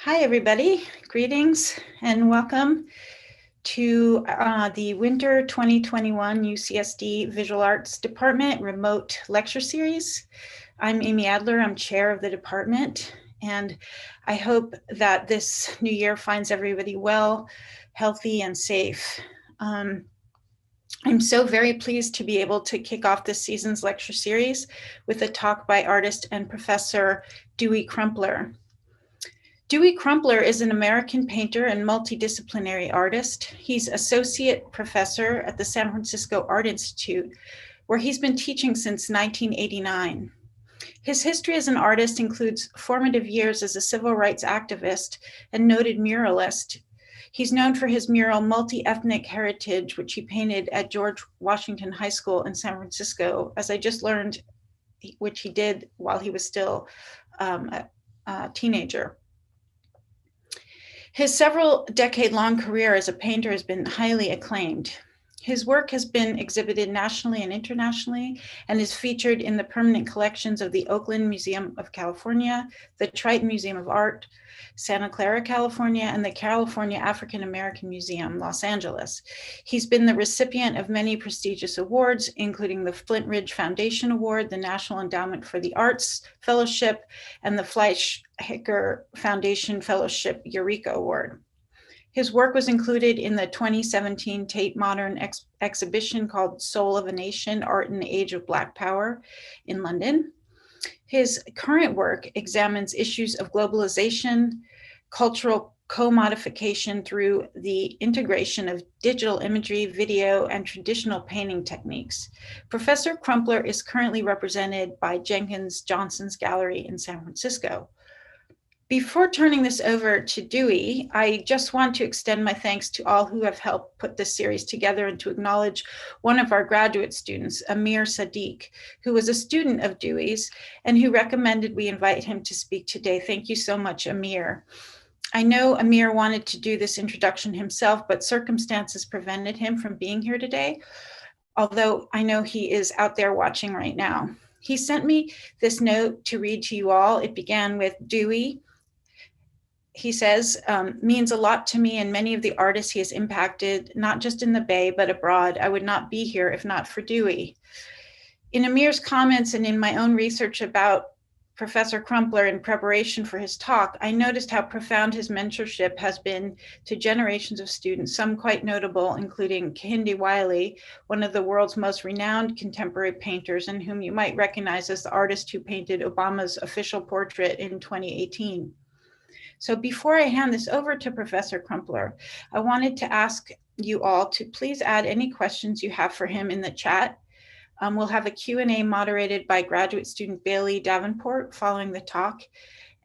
Hi, everybody. Greetings and welcome to the Winter 2021 UCSD Visual Arts Department Remote Lecture Series. I'm Amy Adler. I'm chair of the department, and I hope that this new year finds everybody well, healthy, and safe. I'm so very pleased to be able to kick off this season's lecture series with a talk by artist and professor Dewey Crumpler. Dewey Crumpler is an American painter and multidisciplinary artist. He's associate professor at the San Francisco Art Institute, where he's been teaching since 1989. His history as an artist includes formative years as a civil rights activist and noted muralist. He's known for his mural Multi-Ethnic Heritage, which he painted at George Washington High School in San Francisco, as I just learned, which he did while he was still a teenager. His several decade-long career as a painter has been highly acclaimed. His work has been exhibited nationally and internationally and is featured in the permanent collections of the Oakland Museum of California, the Triton Museum of Art, Santa Clara, California, and the California African American Museum, Los Angeles. He's been the recipient of many prestigious awards, including the Flintridge Foundation Award, the National Endowment for the Arts Fellowship, and the Fleishhaker Foundation Fellowship Eureka Award. His work was included in the 2017 Tate Modern exhibition called Soul of a Nation, Art in the Age of Black Power in London. His current work examines issues of globalization, cultural co-modification through the integration of digital imagery, video, and traditional painting techniques. Professor Crumpler is currently represented by Jenkins Johnsons Gallery in San Francisco. Before turning this over to Dewey, I just want to extend my thanks to all who have helped put this series together and to acknowledge one of our graduate students, Amir Sadiq, who was a student of Dewey's and who recommended we invite him to speak today. Thank you so much, Amir. I know Amir wanted to do this introduction himself, but circumstances prevented him from being here today, although I know he is out there watching right now. He sent me this note to read to you all. It began with Dewey. He says, means a lot to me and many of the artists he has impacted, not just in the Bay, but abroad. I would not be here if not for Dewey. In Amir's comments and in my own research about Professor Crumpler in preparation for his talk, I noticed how profound his mentorship has been to generations of students, some quite notable, including Kehinde Wiley, one of the world's most renowned contemporary painters and whom you might recognize as the artist who painted Obama's official portrait in 2018. So before I hand this over to Professor Crumpler, I wanted to ask you all to please add any questions you have for him in the chat. We'll have a Q&A moderated by graduate student Bailey Davenport following the talk.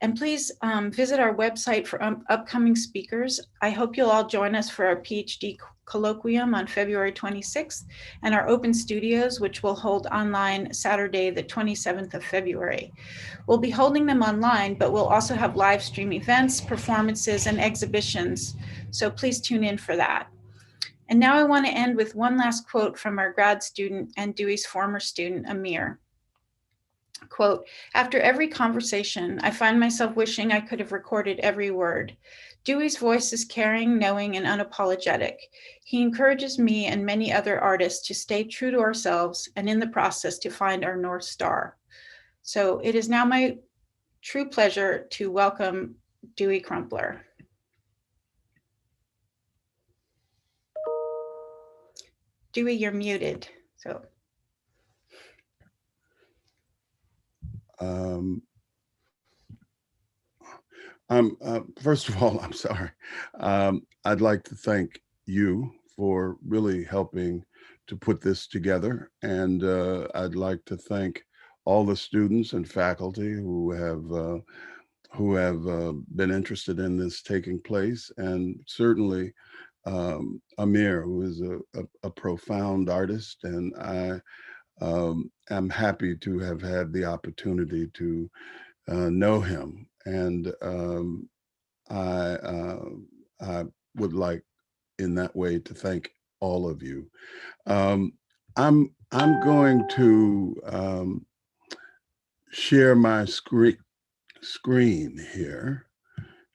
And please visit our website for upcoming speakers. I hope you'll all join us for our PhD colloquium on February 26th and our open studios, which we'll hold online Saturday, the 27th of February. We'll be holding them online, but we'll also have live stream events, performances, and exhibitions. So please tune in for that. And now I want to end with one last quote from our grad student and Dewey's former student, Amir. Quote, after every conversation, I find myself wishing I could have recorded every word. Dewey's voice is caring, knowing, and unapologetic. He encourages me and many other artists to stay true to ourselves and in the process to find our North Star. So it is now my true pleasure to welcome Dewey Crumpler. Dewey, you're muted, so. First of all, I'm sorry. I'd like to thank you for really helping to put this together. And I'd like to thank all the students and faculty who have been interested in this taking place. And certainly Amir, who is a profound artist. And I am happy to have had the opportunity to know him. And I would like in that way to thank all of you. I'm going to share my screen here,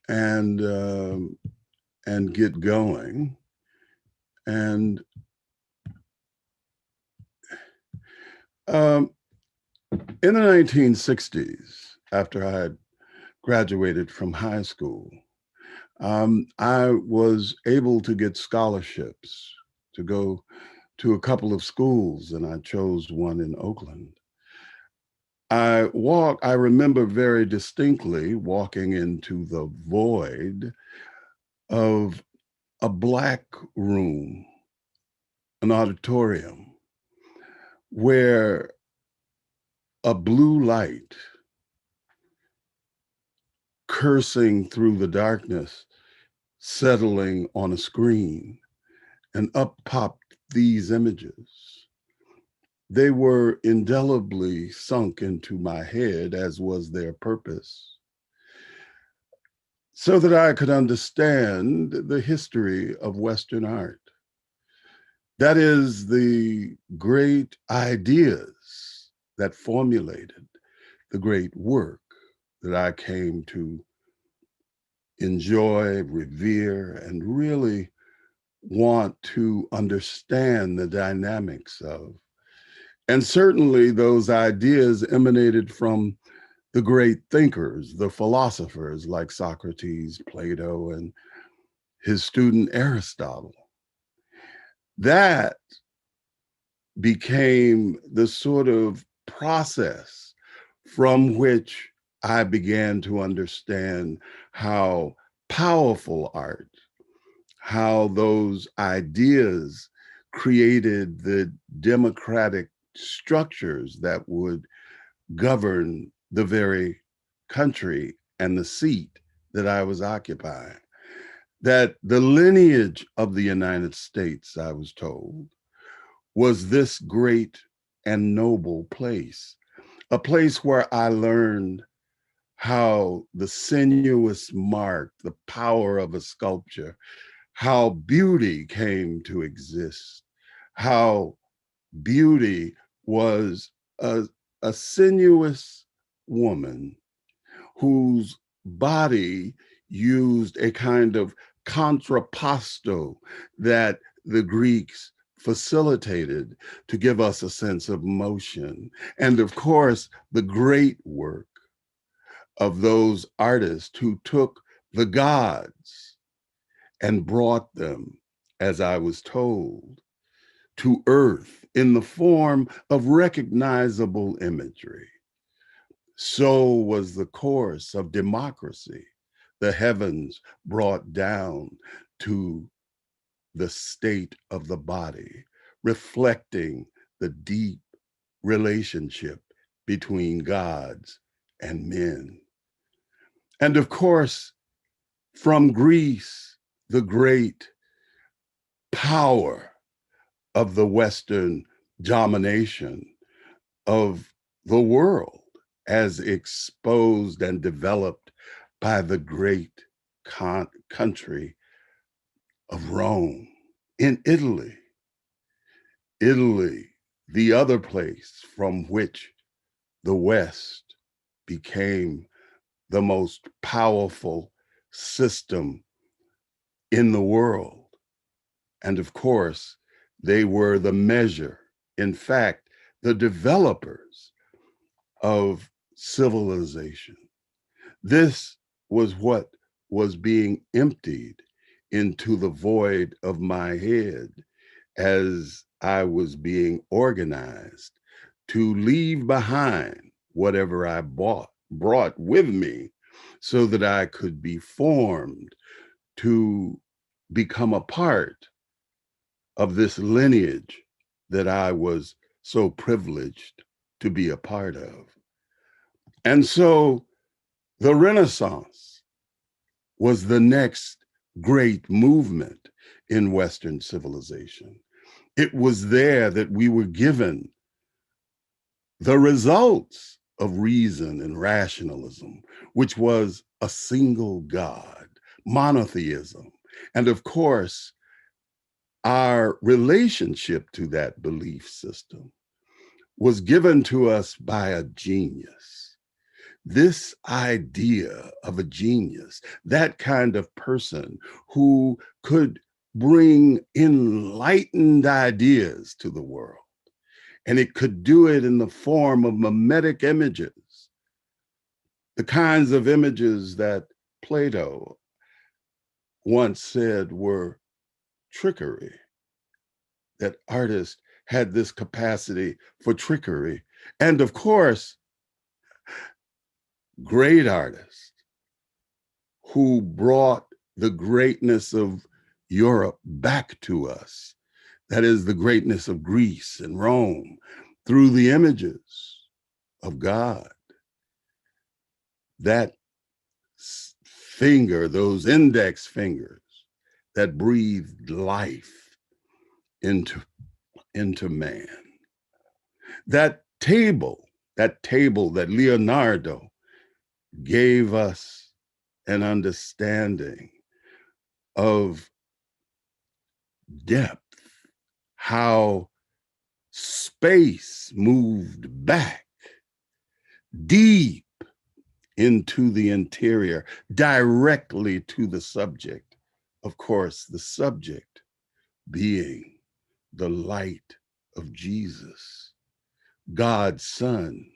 and get going. And um, in the 1960s, after I had graduated from high school, I was able to get scholarships to go to a couple of schools, and I chose one in Oakland. I remember very distinctly walking into the void of a black room, an auditorium, where a blue light cursing through the darkness, settling on a screen, and up popped these images. They were indelibly sunk into my head, as was their purpose, so that I could understand the history of Western art. That is, the great ideas that formulated the great work that I came to enjoy, revere, and really want to understand the dynamics of. And certainly those ideas emanated from the great thinkers, the philosophers like Socrates, Plato, and his student Aristotle. That became the sort of process from which I began to understand how powerful art, how those ideas created the democratic structures that would govern the very country and the seat that I was occupying. That the lineage of the United States, I was told, was this great and noble place, a place where I learned how the sinuous mark, the power of a sculpture, how beauty came to exist, how beauty was a sinuous woman whose body used a kind of contrapposto that the Greeks facilitated to give us a sense of motion. And of course, the great work of those artists who took the gods and brought them, as I was told, to earth in the form of recognizable imagery. So was the course of democracy, the heavens brought down to the state of the body, reflecting the deep relationship between gods and men. And of course, from Greece, the great power of the Western domination of the world as exposed and developed by the great country of Rome. In Italy, the other place from which the West became the most powerful system in the world. And of course, they were the measure, in fact, the developers of civilization. This was what was being emptied into the void of my head as I was being organized to leave behind whatever I brought with me so that I could be formed to become a part of this lineage that I was so privileged to be a part of. And so the Renaissance was the next great movement in Western civilization. It was there that we were given the results of reason and rationalism, which was a single God, monotheism. And of course, our relationship to that belief system was given to us by a genius. this idea of a genius, that kind of person who could bring enlightened ideas to the world, and it could do it in the form of mimetic images, the kinds of images that Plato once said were trickery, that artists had this capacity for trickery. And of course, great artists who brought the greatness of Europe back to us. That is the greatness of Greece and Rome through the images of God. That finger, those index fingers that breathed life into man. That table that Leonardo gave us an understanding of depth, how space moved back deep into the interior, directly to the subject. Of course, the subject being the light of Jesus, God's Son.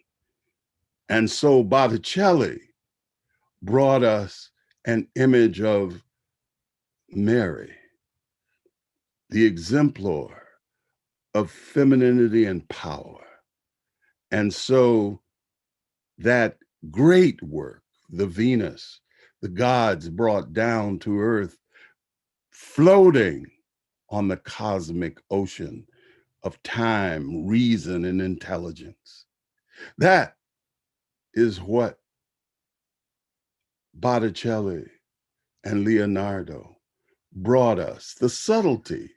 And so Botticelli brought us an image of Mary, the exemplar of femininity and power. And so that great work, the Venus, the gods brought down to earth, floating on the cosmic ocean of time, reason, and intelligence. That is what Botticelli and Leonardo brought us, the subtlety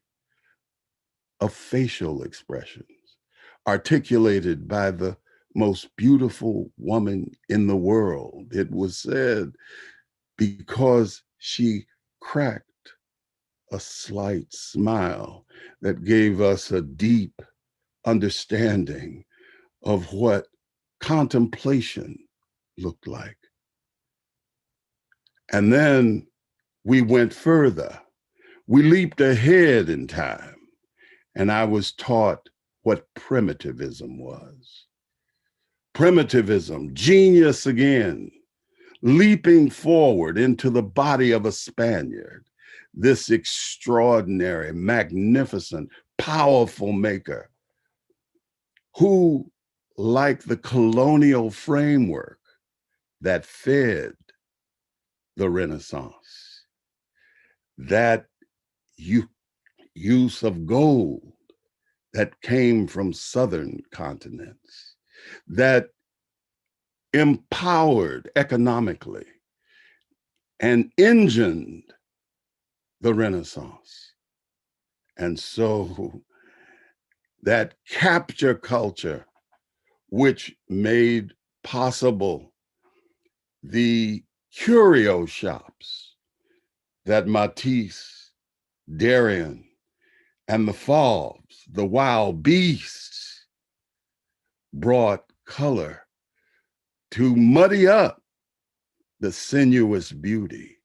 of facial expressions, articulated by the most beautiful woman in the world. It was said because she cracked a slight smile that gave us a deep understanding of what contemplation looked like. And then we went further. We leaped ahead in time, and I was taught what primitivism was. Primitivism, genius again, leaping forward into the body of a Spaniard, this extraordinary, magnificent, powerful maker who, like the colonial framework that fed the Renaissance, that use of gold that came from Southern continents, that empowered economically and engined the Renaissance. And so that capture culture, which made possible the curio shops that Matisse, Darian, and the Fauves, the wild beasts, brought color to muddy up the sinuous beauty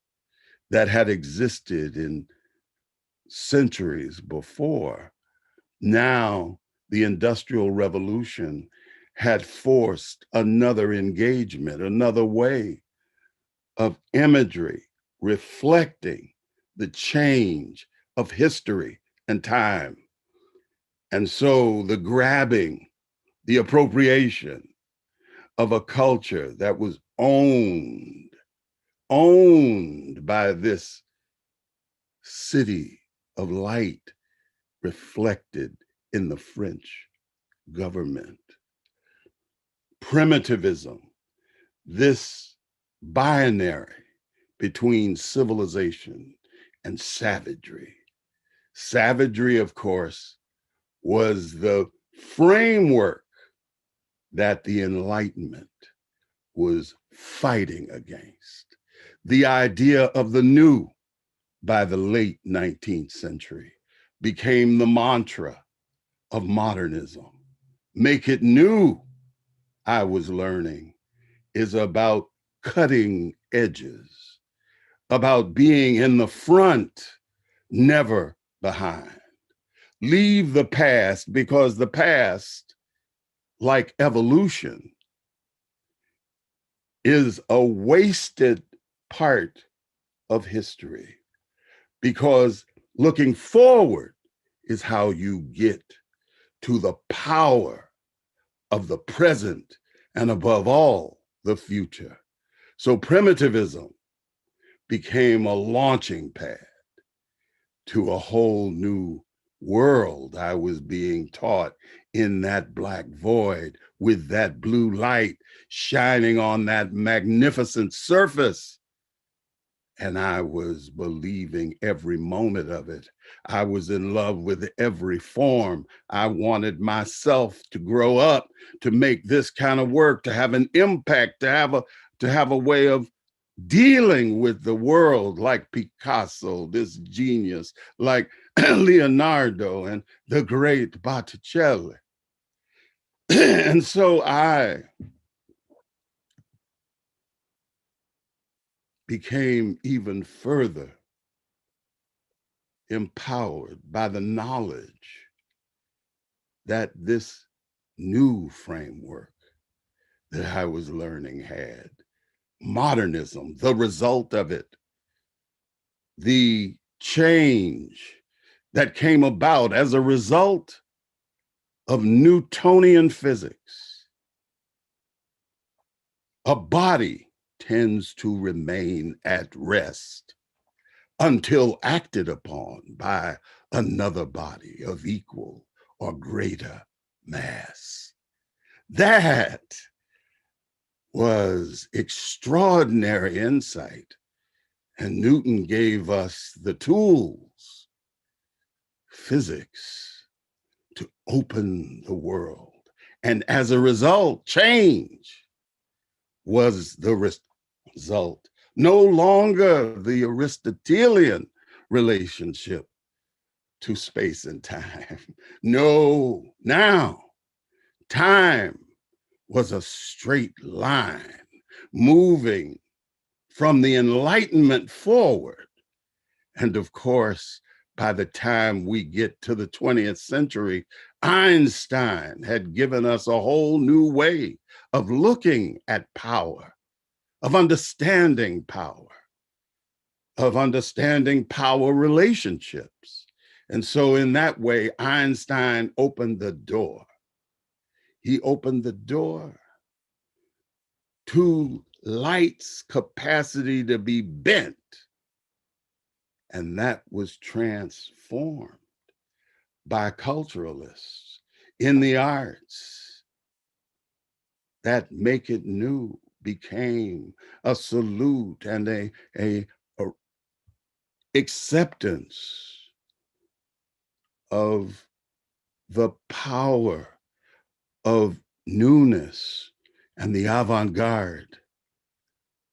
that had existed in centuries before. Now, the Industrial Revolution had forced another engagement, another way of imagery reflecting the change of history and time. And so the grabbing, the appropriation of a culture that was owned by this city of light reflected in the French government. Primitivism, this binary between civilization and savagery. Savagery, of course, was the framework that the Enlightenment was fighting against. The idea of the new by the late 19th century became the mantra of modernism. Make it new, I was learning is about cutting edges, about being in the front, never behind. Leave the past, because the past, like evolution, is a wasted part of history, because looking forward is how you get to the power of the present and, above all, the future. So primitivism became a launching pad to a whole new world I was being taught in that black void, with that blue light shining on that magnificent surface. And I was believing every moment of it. I was in love with every form. I wanted myself to grow up, to make this kind of work, to have an impact, to have a way of dealing with the world, like Picasso, this genius, like Leonardo and the great Botticelli. And so I became even further empowered by the knowledge that this new framework that I was learning had. Modernism, the result of it, the change that came about as a result of Newtonian physics. A body tends to remain at rest until acted upon by another body of equal or greater mass. That was extraordinary insight. And Newton gave us the tools, physics, to open the world. And as a result, change was the result. No longer the Aristotelian relationship to space and time. No, now time was a straight line moving from the Enlightenment forward. And of course, by the time we get to the 20th century, Einstein had given us a whole new way of looking at power, of understanding power relationships. And so in that way, Einstein opened the door. He opened the door to light's capacity to be bent. And that was transformed by culturalists in the arts. That make it new became a salute and a acceptance of the power of newness, and the avant-garde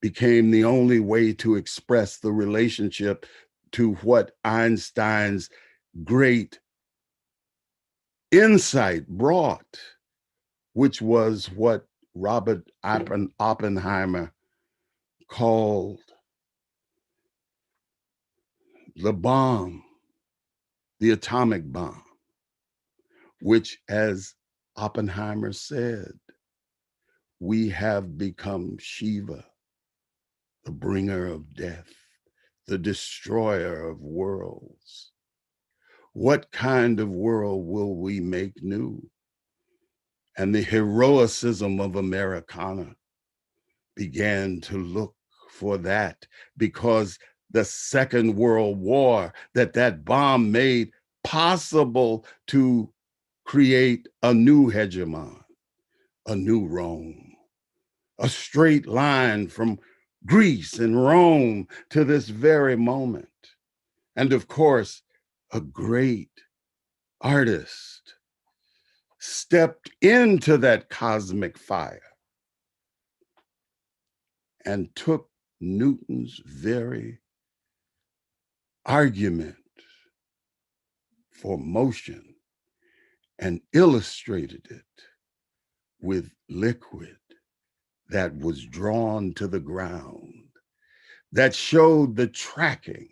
became the only way to express the relationship to what Einstein's great insight brought, which was what Robert Oppenheimer called the bomb, the atomic bomb, which, as Oppenheimer said, we have become Shiva, the bringer of death, the destroyer of worlds. What kind of world will we make new? And the heroicism of Americana began to look for that, because the Second World War, that bomb made possible to create a new hegemon, a new Rome, a straight line from Greece and Rome to this very moment. And of course, a great artist stepped into that cosmic fire and took Newton's very argument for motion and illustrated it with liquid that was drawn to the ground, that showed the tracking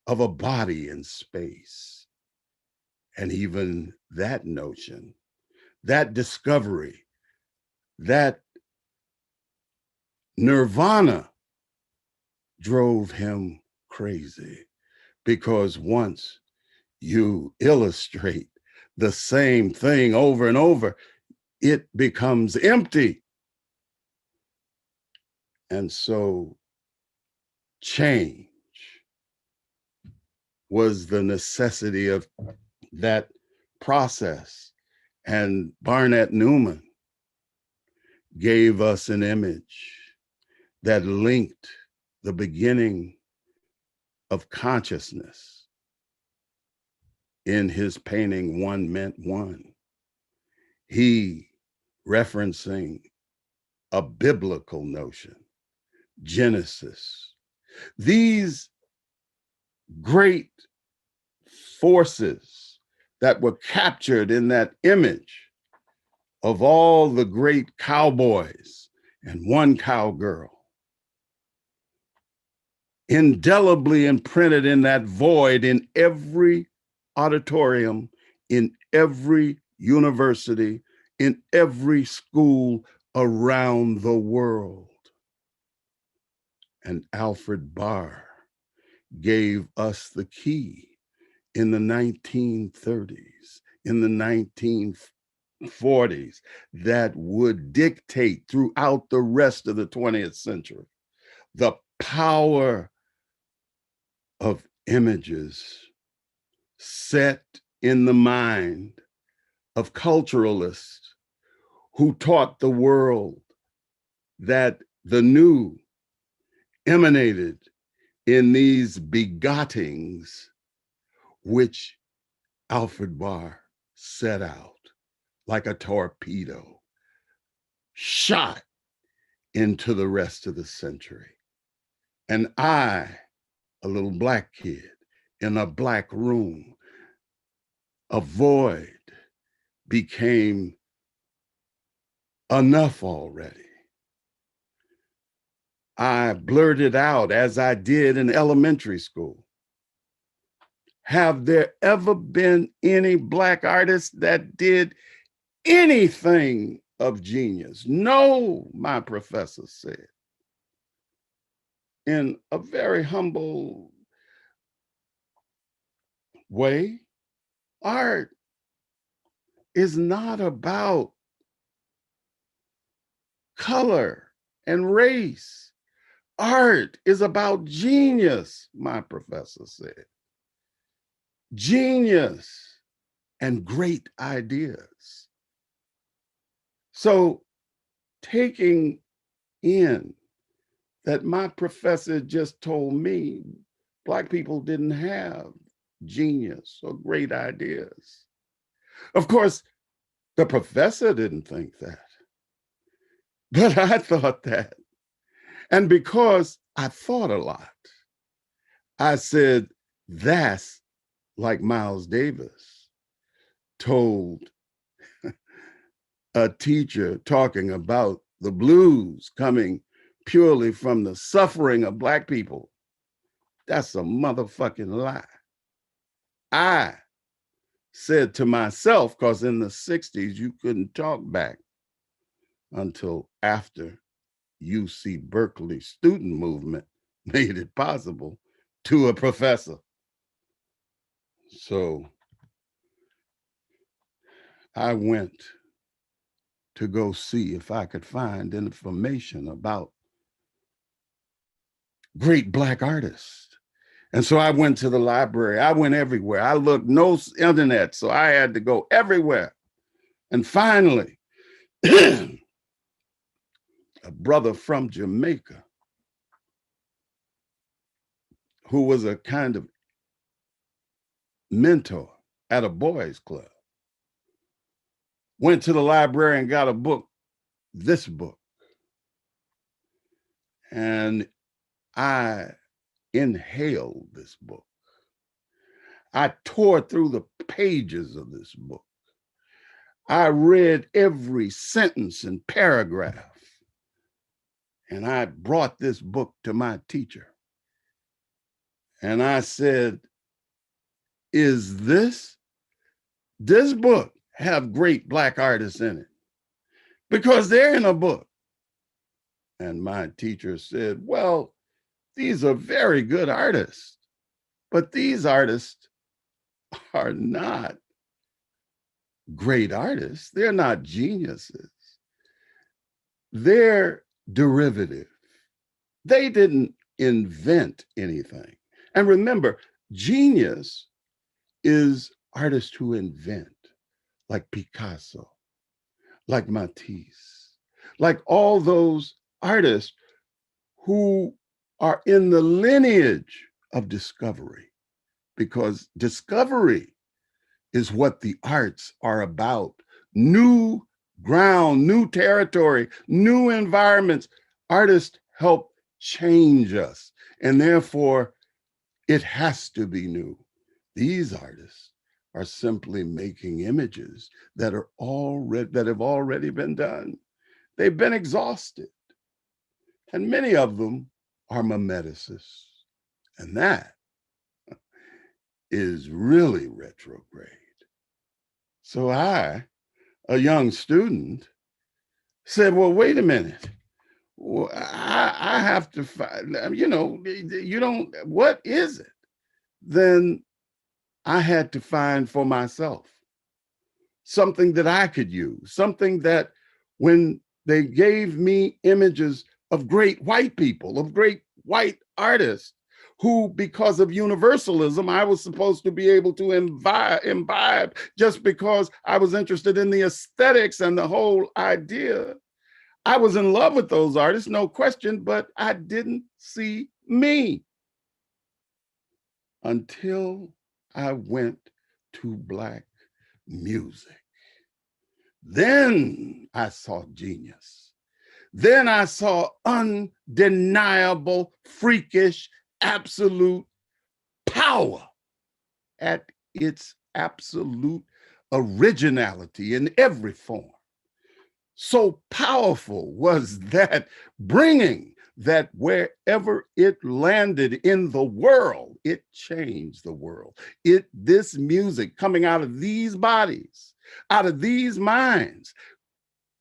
of a body in space. And even that notion, that discovery, that nirvana drove him crazy, because once you illustrate the same thing over and over, it becomes empty. And so change was the necessity of that process. And Barnett Newman gave us an image that linked the beginning of consciousness in his painting One Meant One. He referencing a biblical notion, Genesis. These great forces that were captured in that image of all the great cowboys and one cowgirl, indelibly imprinted in that void in every auditorium, in every university, in every school around the world. And Alfred Barr gave us the key in the 1930s, in the 1940s, that would dictate throughout the rest of the 20th century the power of images set in the mind of culturalists who taught the world that the new emanated in these begottings which Alfred Barr set out like a torpedo, shot into the rest of the century. And I, a little black kid in a black room, a void became enough already. I blurted out, as I did in elementary school, have there ever been any black artists that did anything of genius? No, my professor said, in a very humble way. Art is not about color and race. Art is about genius, my professor said. Genius and great ideas. So taking in that my professor just told me Black people didn't have genius or great ideas. Of course, the professor didn't think that, but I thought that. And because I thought a lot, I said, that's like Miles Davis told a teacher talking about the blues coming purely from the suffering of Black people. That's a motherfucking lie. I said to myself, because in the 60s, you couldn't talk back until after UC Berkeley student movement made it possible to a professor. So I went to go see if I could find information about great Black artists. And so I went to the library. I went everywhere. I looked, no internet, so I had to go everywhere. And finally, a brother from Jamaica who was a kind of mentor at a boys' club went to the library and got a book, this book. And I inhaled this book. I tore through the pages of this book. I read every sentence and paragraph. And I brought this book to my teacher. And I said, is this book have great Black artists in it? Because they're in a book. And my teacher said, well, these are very good artists, but these artists are not great artists. They're not geniuses. They're derivative. They didn't invent anything. And remember, genius is artists who invent, like Picasso, like Matisse, like all those artists who are in the lineage of discovery, because discovery is what the arts are about. New ground, new territory, new environments. Artists help change us, and therefore it has to be new. These artists are simply making images that have already been done. They've been exhausted, and many of them are mimeticists, and that is really retrograde. So I, a young student, said, well, wait a minute. Well, I have to find, what is it? Then I had to find for myself something that I could use, something that when they gave me images of great white people, of great white artists, who, because of universalism, I was supposed to be able to imbibe just because I was interested in the aesthetics and the whole idea. I was in love with those artists, no question, but I didn't see me until I went to Black music. Then I saw genius. Then I saw undeniable, freakish, absolute power at its absolute originality in every form. So powerful was that bringing that wherever it landed in the world, it changed the world. This music coming out of these bodies, out of these minds,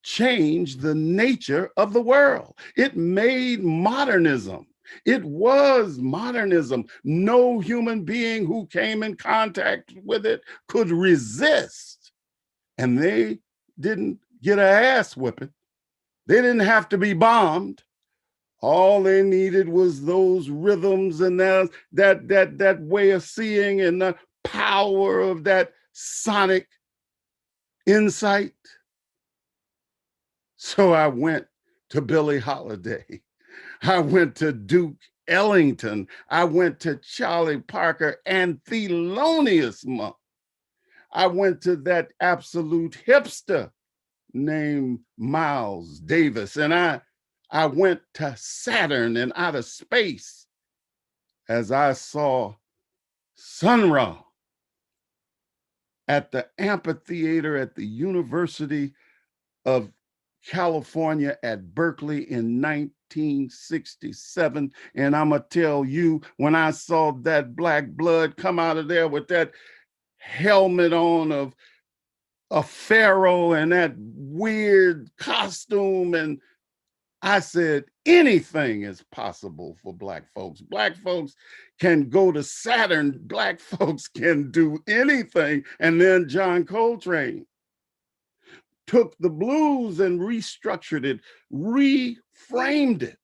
changed the nature of the world. It made modernism. It was modernism. No human being who came in contact with it could resist. And they didn't get an ass whipping. They didn't have to be bombed. All they needed was those rhythms and that way of seeing and the power of that sonic insight. So I went to Billie Holiday. I went to Duke Ellington. I went to Charlie Parker and Thelonious Monk. I went to that absolute hipster named Miles Davis. And I went to Saturn and outer space as I saw Sun Ra at the amphitheater at the University of California at Berkeley in 1967. And I'm gonna tell you, when I saw that black blood come out of there with that helmet on of a pharaoh and that weird costume, and I said, anything is possible for Black folks. Black folks can go to Saturn. Black folks can do anything. And then John Coltrane took the blues and restructured it, reframed it.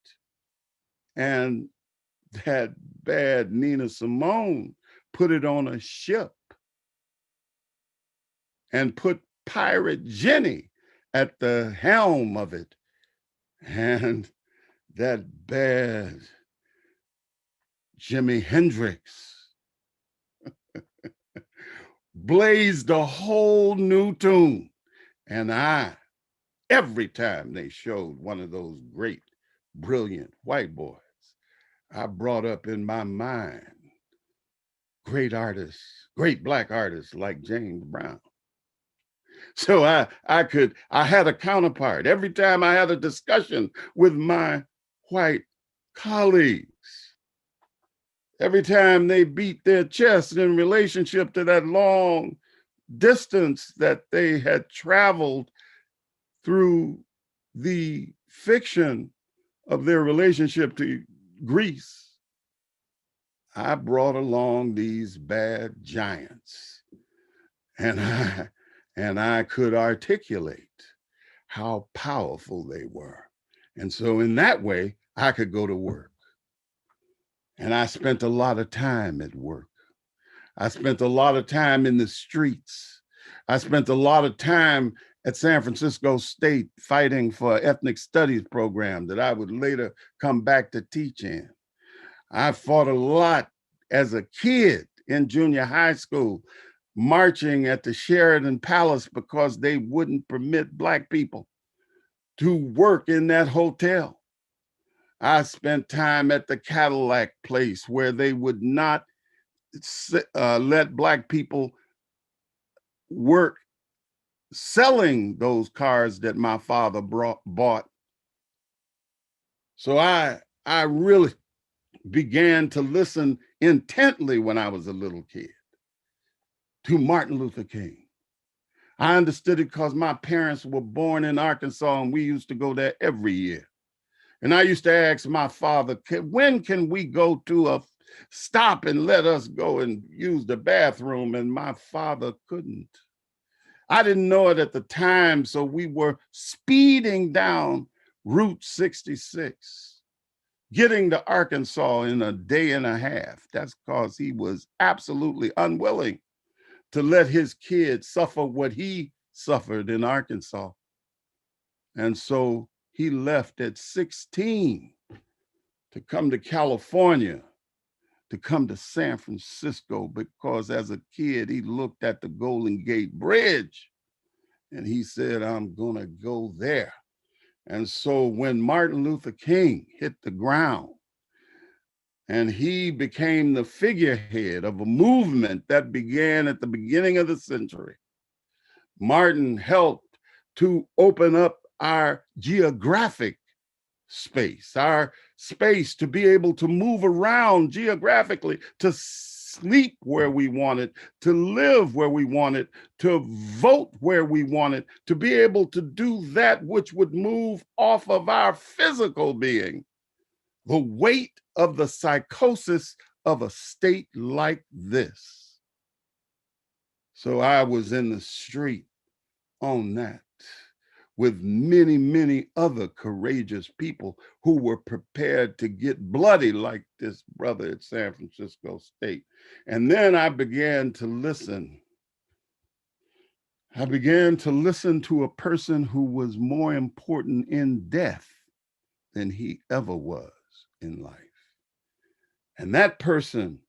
And that bad Nina Simone put it on a ship and put Pirate Jenny at the helm of it. And that bad Jimi Hendrix blazed a whole new tune. And every time they showed one of those great, brilliant white boys, I brought up in my mind great artists, great Black artists like James Brown. So I had a counterpart. Every time I had a discussion with my white colleagues. Every time they beat their chest in relationship to that long distance that they had traveled through the fiction of their relationship to Greece, I brought along these bad giants, and I could articulate how powerful they were. And so in that way, I could go to work. And I spent a lot of time at work. I spent a lot of time in the streets. I spent a lot of time at San Francisco State fighting for an ethnic studies program that I would later come back to teach in. I fought a lot as a kid in junior high school, marching at the Sheridan Palace because they wouldn't permit Black people to work in that hotel. I spent time at the Cadillac place where they would not let Black people work selling those cars that my father bought. So I really began to listen intently when I was a little kid to Martin Luther King. I understood it because my parents were born in Arkansas and we used to go there every year. And I used to ask my father, when can we go to a stop and let us go and use the bathroom? And my father couldn't. I didn't know it at the time, so we were speeding down Route 66, getting to Arkansas in a day and a half. That's because he was absolutely unwilling to let his kids suffer what he suffered in Arkansas. And so he left at 16 to come to California, to come to San Francisco, because as a kid, he looked at the Golden Gate Bridge and he said, I'm gonna go there. And so when Martin Luther King hit the ground and he became the figurehead of a movement that began at the beginning of the century, Martin helped to open up our geographic space, our space to be able to move around geographically, to sleep where we wanted, to live where we wanted, to vote where we wanted, to be able to do that which would move off of our physical being, the weight of the psychosis of a state like this. So I was in the street on that with many, many other courageous people who were prepared to get bloody like this brother at San Francisco State. And then I began to listen. I began to listen to a person who was more important in death than he ever was in life. And that person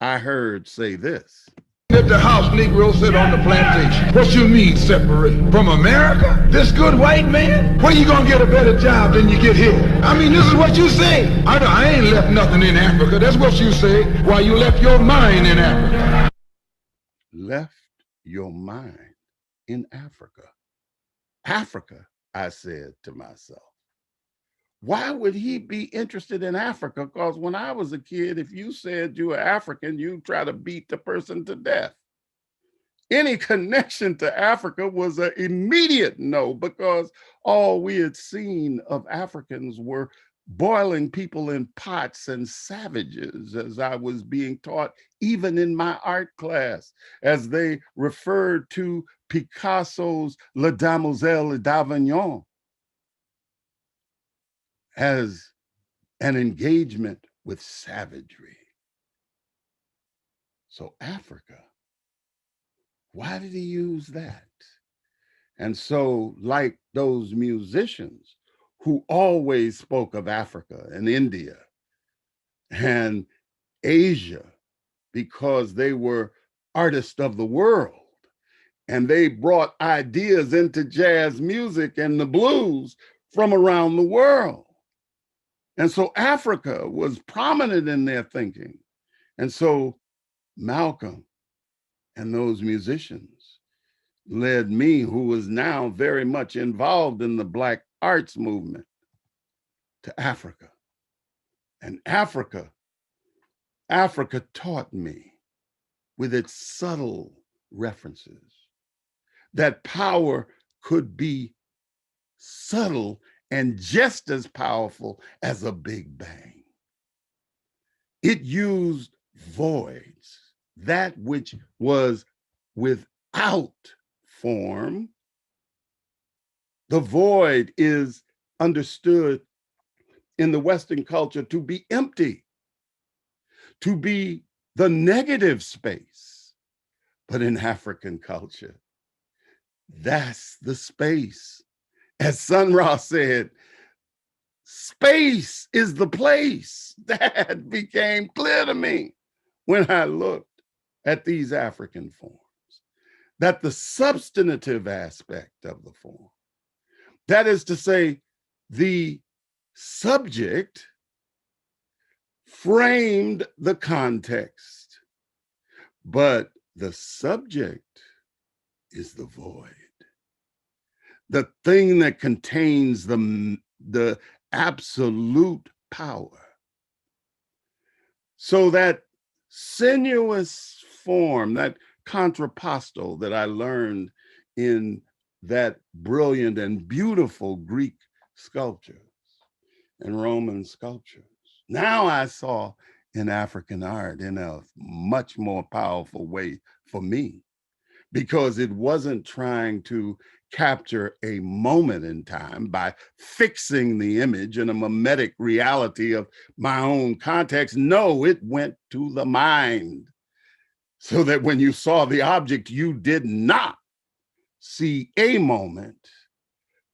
I heard say this. At the house, Negroes sit on the plantation. What you mean separate? From America? This good white man? Where you gonna get a better job than you get here? I mean, this is what you say. I ain't left nothing in Africa. That's what you say. Why you left your mind in Africa. Left your mind in Africa. Africa, I said to myself. Why would he be interested in Africa? Because when I was a kid, if you said you were African, you try to beat the person to death. Any connection to Africa was an immediate no, because all we had seen of Africans were boiling people in pots and savages, as I was being taught, even in my art class, as they referred to Picasso's La Demoiselle d'Avignon as an engagement with savagery. So Africa, why did he use that? And so, like those musicians who always spoke of Africa and India and Asia, because they were artists of the world, and they brought ideas into jazz music and the blues from around the world. And so Africa was prominent in their thinking. And so Malcolm and those musicians led me, who was now very much involved in the Black arts movement, to Africa. And Africa taught me with its subtle references that power could be subtle and just as powerful as a big bang. It used voids, that which was without form. The void is understood in the Western culture to be empty, to be the negative space. But in African culture, that's the space. As Sun Ra said, space is the place. That became clear to me when I looked at these African forms, that the substantive aspect of the form, that is to say, the subject framed the context, but the subject is the void, the thing that contains the absolute power. So that sinuous form, that contrapposto that I learned in that brilliant and beautiful Greek sculptures and Roman sculptures, now I saw in African art in a much more powerful way for me, because it wasn't trying to capture a moment in time by fixing the image in a mimetic reality of my own context. No, it went to the mind, so that when you saw the object, you did not see a moment,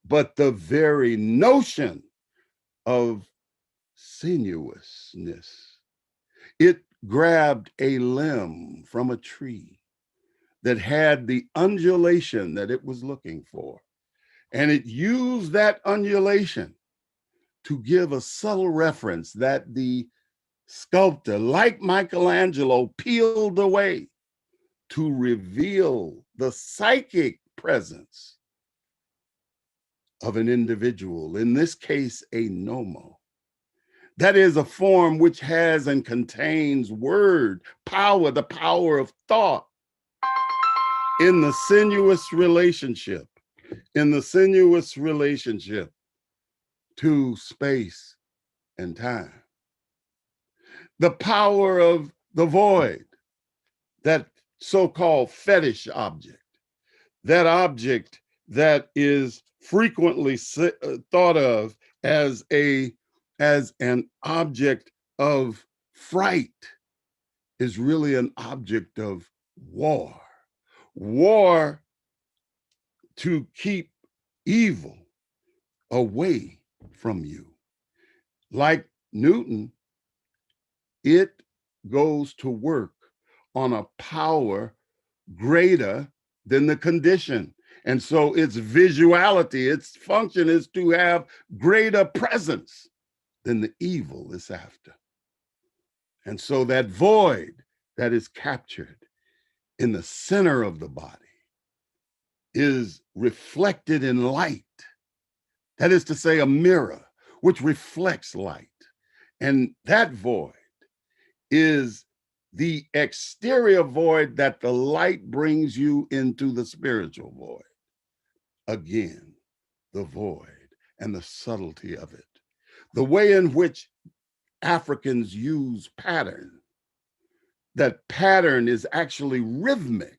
but the very notion of sinuousness. It grabbed a limb from a tree that had the undulation that it was looking for, and it used that undulation to give a subtle reference that the sculptor, like Michelangelo, peeled away to reveal the psychic presence of an individual, in this case, a nomo. That is a form which has and contains word, power, the power of thought, in the sinuous relationship to space and time. The power of the void, that so-called fetish object, that object that is frequently thought of as an object of fright, is really an object of war. War to keep evil away from you. Like Newton, it goes to work on a power greater than the condition. And so its visuality, its function is to have greater presence than the evil is after. And so that void that is captured in the center of the body is reflected in light. That is to say, a mirror which reflects light. And that void is the exterior void that the light brings you into the spiritual void. Again, the void and the subtlety of it. The way in which Africans use pattern, that pattern is actually rhythmic,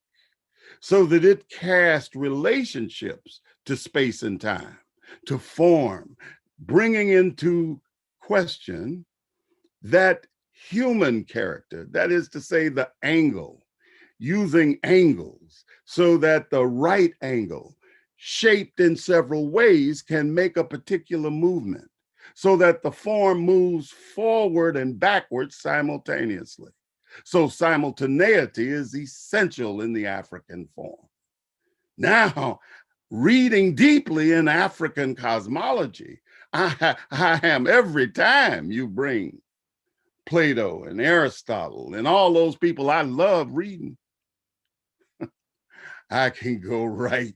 so that it casts relationships to space and time, to form, bringing into question that human character, that is to say, the angle, using angles so that the right angle, shaped in several ways, can make a particular movement, so that the form moves forward and backwards simultaneously. So simultaneity is essential in the African form. Now, reading deeply in African cosmology, I am, every time you bring Plato and Aristotle and all those people I love reading, I can go right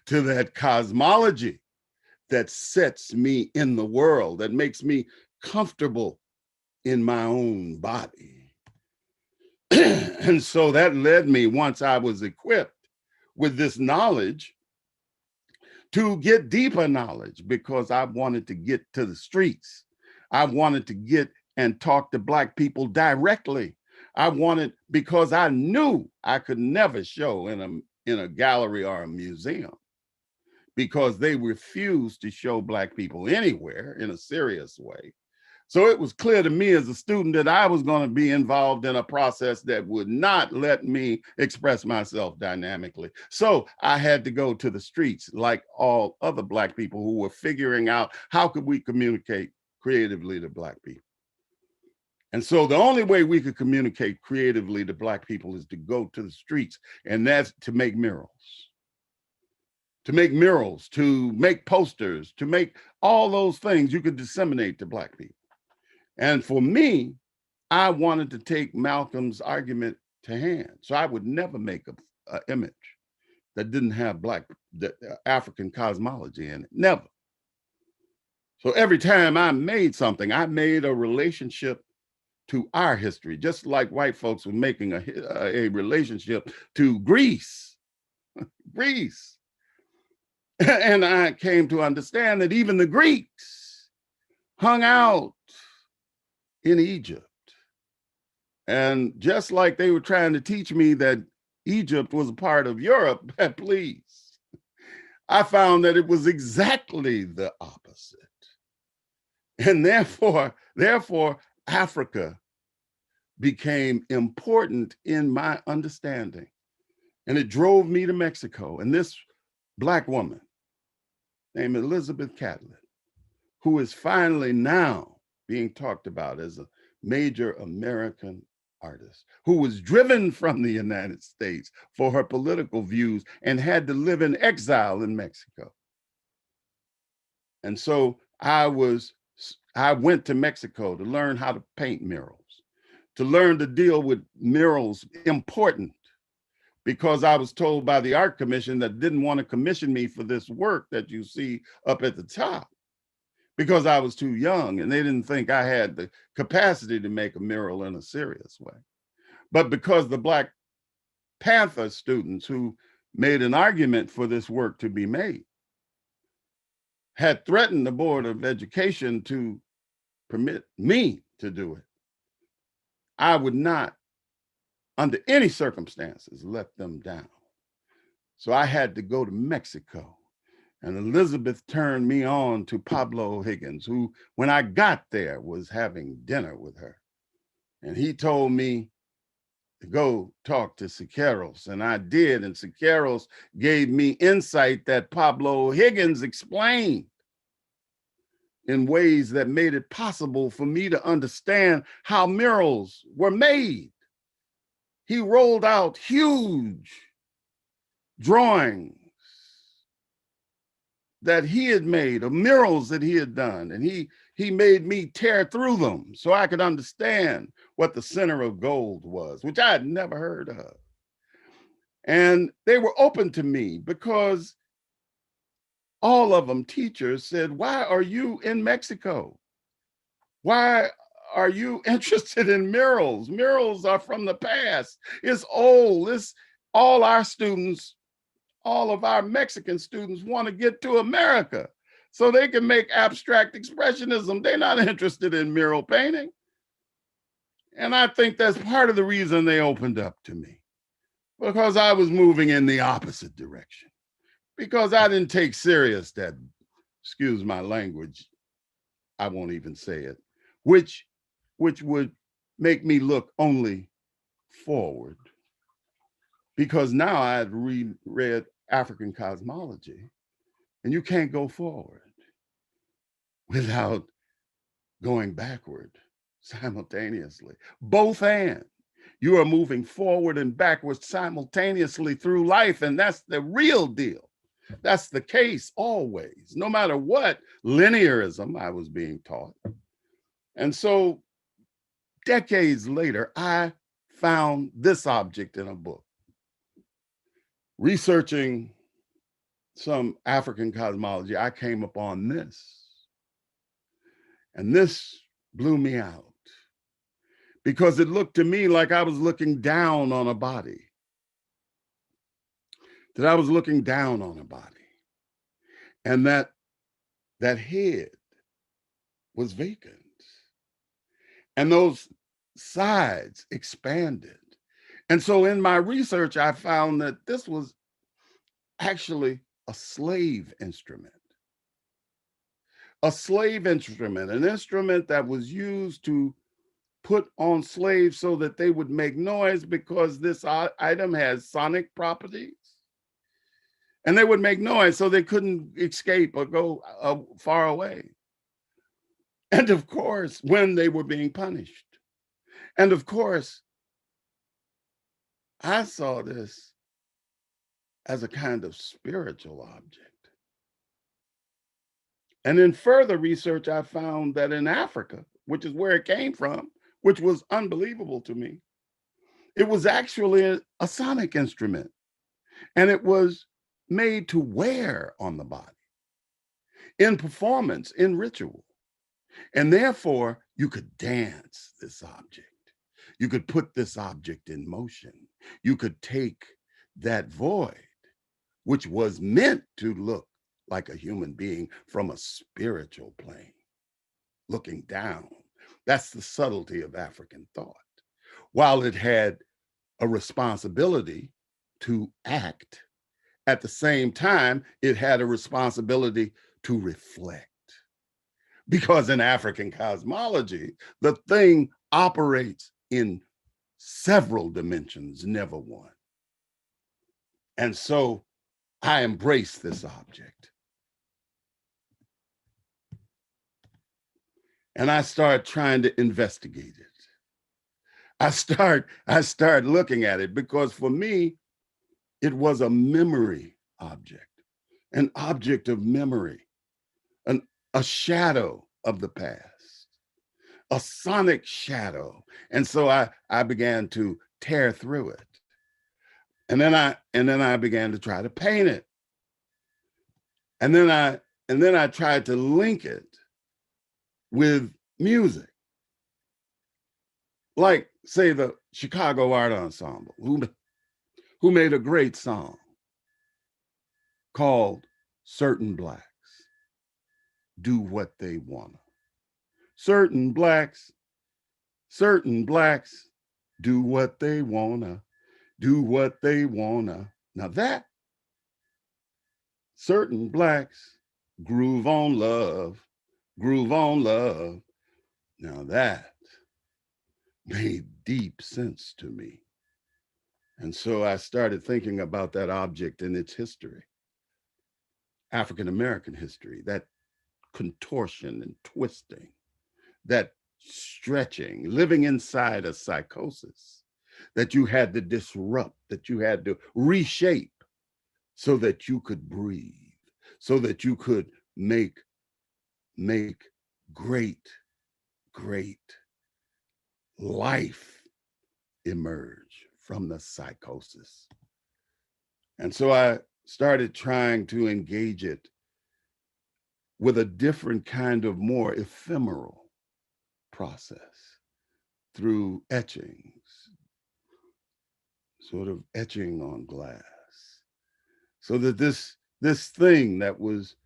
to that cosmology that sets me in the world, that makes me comfortable in my own body. And so that led me, once I was equipped with this knowledge, to get deeper knowledge, because I wanted to get to the streets. I wanted to get and talk to Black people directly. I wanted, because I knew I could never show in a gallery or a museum, because they refused to show Black people anywhere in a serious way. So it was clear to me as a student that I was going to be involved in a process that would not let me express myself dynamically. So I had to go to the streets like all other Black people who were figuring out how could we communicate creatively to Black people. And so the only way we could communicate creatively to Black people is to go to the streets, and that's to make murals. To make murals, to make posters, to make all those things you could disseminate to Black people. And for me, I wanted to take Malcolm's argument to hand. So I would never make an image that didn't have African cosmology in it, never. So every time I made something, I made a relationship to our history, just like white folks were making a relationship to Greece. Greece. And I came to understand that even the Greeks hung out in Egypt. And just like they were trying to teach me that Egypt was a part of Europe, please, I found that it was exactly the opposite. And therefore, Africa became important in my understanding. And it drove me to Mexico. And this Black woman named Elizabeth Catlett, who is finally now being talked about as a major American artist, who was driven from the United States for her political views and had to live in exile in Mexico. And so I went to Mexico to learn how to paint murals, to learn to deal with murals, important, because I was told by the art commission that didn't want to commission me for this work that you see up at the top, because I was too young and they didn't think I had the capacity to make a mural in a serious way. But because the Black Panther students who made an argument for this work to be made had threatened the Board of Education to permit me to do it, I would not, under any circumstances, let them down. So I had to go to Mexico. And Elizabeth turned me on to Pablo Higgins, who, when I got there, was having dinner with her. And he told me to go talk to Siqueiros, and I did. And Siqueiros gave me insight that Pablo Higgins explained in ways that made it possible for me to understand how murals were made. He rolled out huge drawings that he had made, of murals that he had done. And he made me tear through them so I could understand what the center of gold was, which I had never heard of. And they were open to me because all of them, teachers, said, why are you in Mexico? Why are you interested in murals? Murals are from the past. It's old. All our students, all of our Mexican students want to get to America so they can make abstract expressionism. They're not interested in mural painting. And I think that's part of the reason they opened up to me, because I was moving in the opposite direction, because I didn't take serious that, excuse my language, I won't even say it, which would make me look only forward. Because now I had read African cosmology, and you can't go forward without going backward simultaneously. Both hands. You are moving forward and backwards simultaneously through life, and that's the real deal. That's the case always, no matter what linearism I was being taught. And so decades later, I found this object in a book. Researching some African cosmology, I came upon this. And this blew me out because it looked to me like I was looking down on a body, that I was looking down on a body, and that head was vacant, and those sides expanded. And so in my research, I found that this was actually a slave instrument. A slave instrument, an instrument that was used to put on slaves so that they would make noise, because this item has sonic properties. And they would make noise so they couldn't escape or go far away. And of course, when they were being punished. And of course, I saw this as a kind of spiritual object. And in further research, I found that in Africa, which is where it came from, which was unbelievable to me, it was actually a sonic instrument, and it was made to wear on the body, in performance, in ritual. And therefore, you could dance this object. You could put this object in motion. You could take that void, which was meant to look like a human being from a spiritual plane, looking down. That's the subtlety of African thought. While it had a responsibility to act, at the same time, it had a responsibility to reflect. Because in African cosmology, the thing operates in several dimensions, never one. And so I embrace this object. And I start trying to investigate it. I start looking at it, because for me, it was a memory object, an object of memory, a shadow of the past, a sonic shadow. And so I began to tear through it. And then I began to try to paint it. And then I tried to link it with music. Like, say, the Chicago Art Ensemble, who made a great song called Certain Blacks Do What They Wanna. Certain blacks do what they wanna, do what they wanna. Now that, certain blacks groove on love, groove on love. Now that made deep sense to me. And so I started thinking about that object and its history, African-American history, that contortion and twisting, that stretching, living inside a psychosis that you had to disrupt, that you had to reshape so that you could breathe, so that you could make great life emerge from the psychosis. And so I started trying to engage it with a different kind of more ephemeral process through etchings, sort of etching on glass, so that this thing that was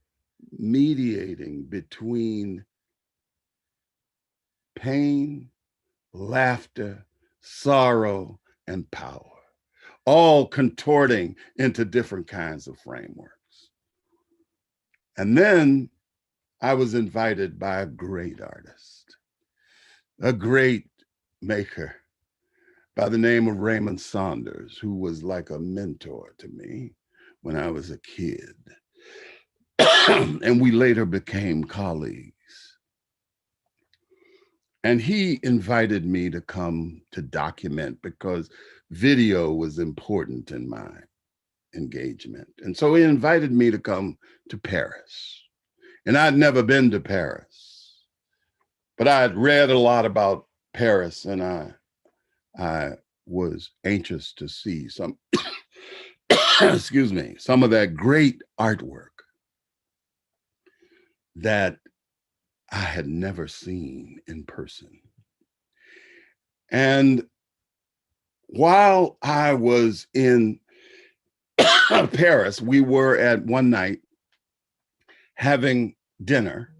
mediating between pain, laughter, sorrow, and power, all contorting into different kinds of frameworks. And then I was invited by a great artist, a great maker by the name of Raymond Saunders, who was like a mentor to me when I was a kid. And we later became colleagues. And he invited me to come to document, because video was important in my engagement. And so he invited me to come to Paris. And I'd never been to Paris, but I had read a lot about Paris, and I was anxious to see some, excuse me, some of that great artwork that I had never seen in person. And while I was in Paris, we were at one night having dinner,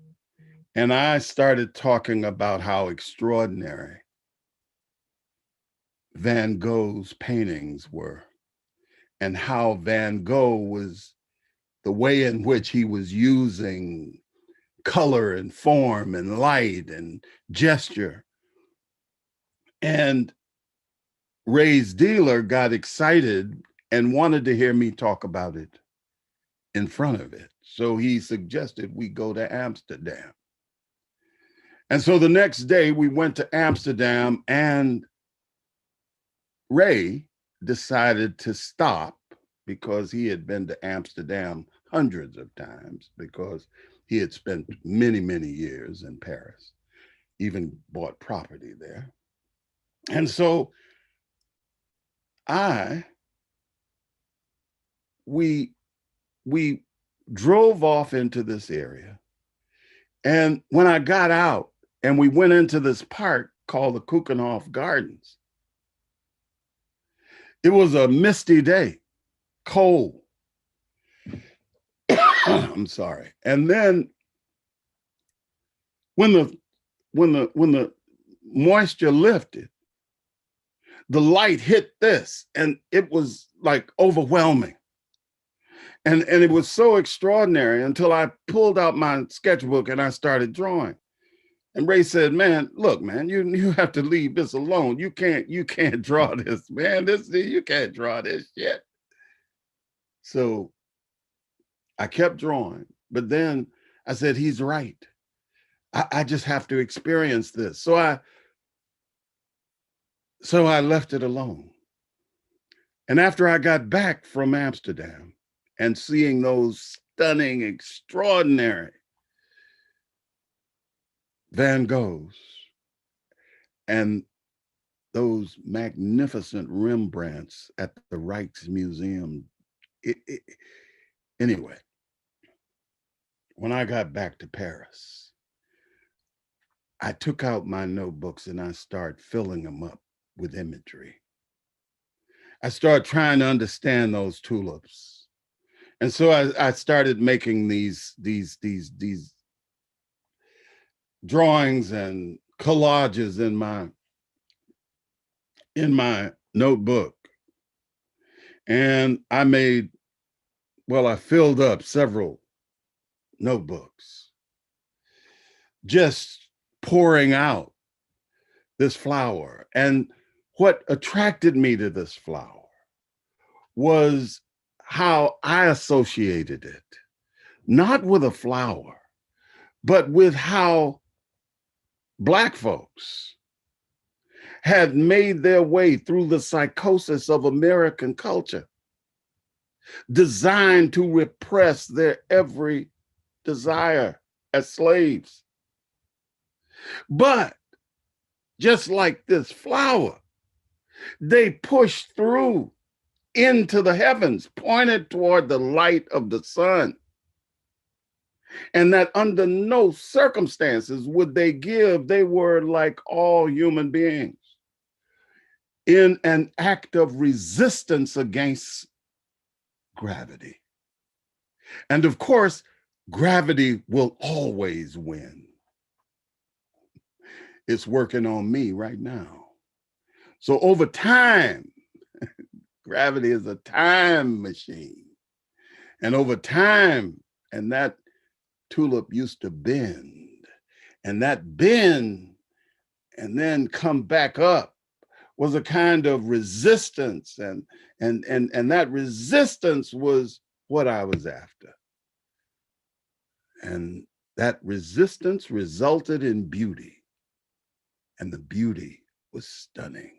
and I started talking about how extraordinary Van Gogh's paintings were, and how Van Gogh was the way in which he was using color and form and light and gesture. And Ray's dealer got excited and wanted to hear me talk about it in front of it. So he suggested we go to Amsterdam. And so the next day we went to Amsterdam, and Ray decided to stop because he had been to Amsterdam hundreds of times, because he had spent many, many years in Paris, even bought property there. And so we drove off into this area. And when I got out and we went into this park called the Keukenhof Gardens, it was a misty day, cold. I'm sorry. And then when the moisture lifted, the light hit this, and it was like overwhelming. And it was so extraordinary until I pulled out my sketchbook and I started drawing. And Ray said, "Man, look, man, you have to leave this alone. You can't draw this, man. You can't draw this shit." So I kept drawing, but then I said, he's right. I just have to experience this. So I left it alone. And after I got back from Amsterdam and seeing those stunning, extraordinary Van Goghs and those magnificent Rembrandts at the Rijksmuseum, anyway, when I got back to Paris, I took out my notebooks and I started filling them up with imagery. I started trying to understand those tulips. And so I started making these drawings and collages in my notebook. And I filled up several notebooks, just pouring out this flower. And what attracted me to this flower was how I associated it, not with a flower, but with how Black folks had made their way through the psychosis of American culture, designed to repress their every desire as slaves. But just like this flower, they pushed through into the heavens, pointed toward the light of the sun. And that under no circumstances would they give. They were like all human beings in an act of resistance against gravity. And of course, gravity will always win. It's working on me right now. So over time, gravity is a time machine. And over time, and that tulip used to bend, and that bend and then come back up was a kind of resistance. And that resistance was what I was after. And that resistance resulted in beauty. And the beauty was stunning.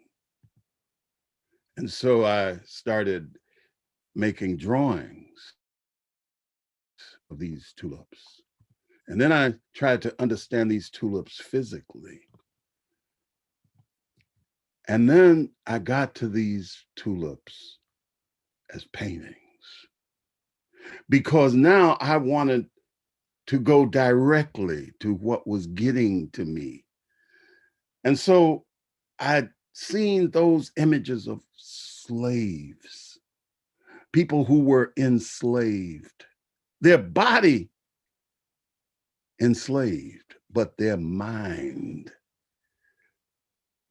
And so I started making drawings of these tulips. And then I tried to understand these tulips physically. And then I got to these tulips as paintings, because now I wanted to go directly to what was getting to me. And so I seen those images of slaves, people who were enslaved, their body enslaved, but their mind.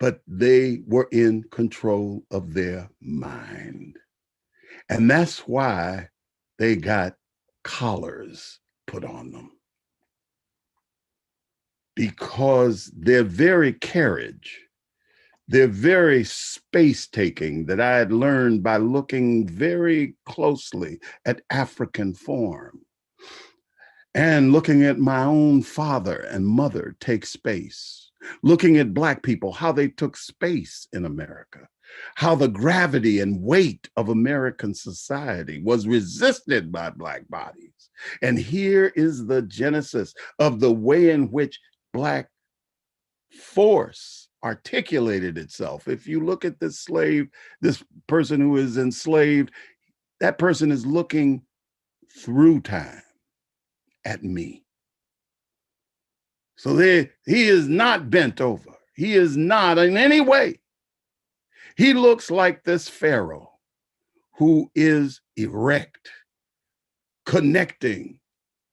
But they were in control of their mind. And that's why they got collars put on them. Because their very carriage, their very space taking that I had learned by looking very closely at African form and looking at my own father and mother take space, looking at Black people, how they took space in America, how the gravity and weight of American society was resisted by Black bodies. And here is the genesis of the way in which Black force articulated itself. If you look at this slave, this person who is enslaved, that person is looking through time at me. So he is not bent over. He is not in any way. He looks like this Pharaoh who is erect, connecting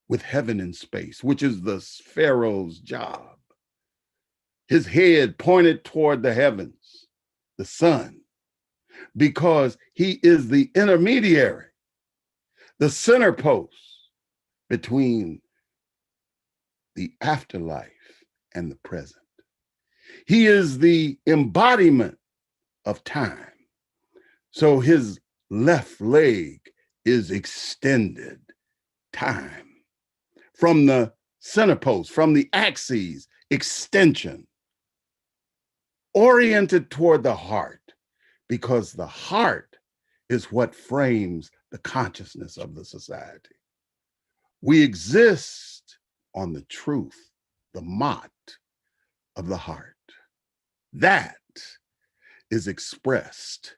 with heaven and space, which is the Pharaoh's job. His head pointed toward the heavens, the sun, because he is the intermediary, the center post between the afterlife and the present. He is the embodiment of time. So his left leg is extended time. From the center post, from the axes, extension, oriented toward the heart, because the heart is what frames the consciousness of the society. We exist on the truth, the mot of the heart. That is expressed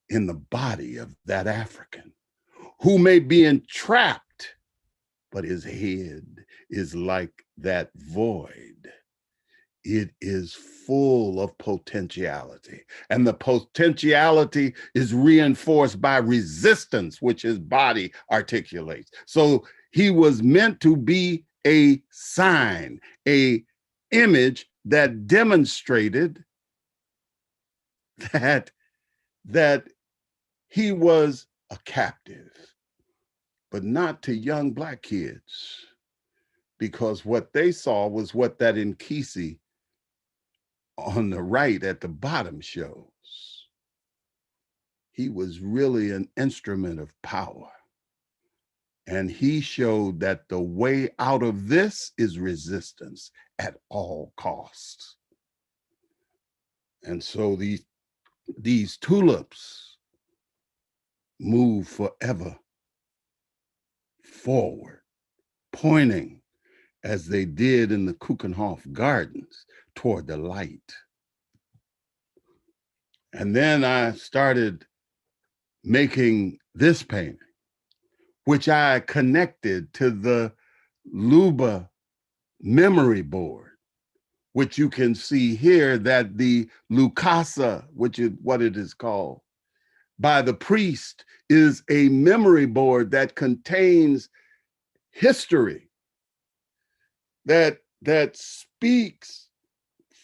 in the body of that African who may be entrapped, but his head is like that void. It is full of potentiality, and the potentiality is reinforced by resistance, which his body articulates. So he was meant to be a sign, a image that demonstrated that he was a captive, but not to young Black kids, because what they saw was what that Nkisi on the right at the bottom shows. He was really an instrument of power. And he showed that the way out of this is resistance at all costs. And so these tulips move forever forward, pointing as they did in the Kuchenhof Gardens toward the light. And then I started making this painting, which I connected to the Luba memory board, which you can see here that the Lukasa, which is what it is called, by the priest, is a memory board that contains history that speaks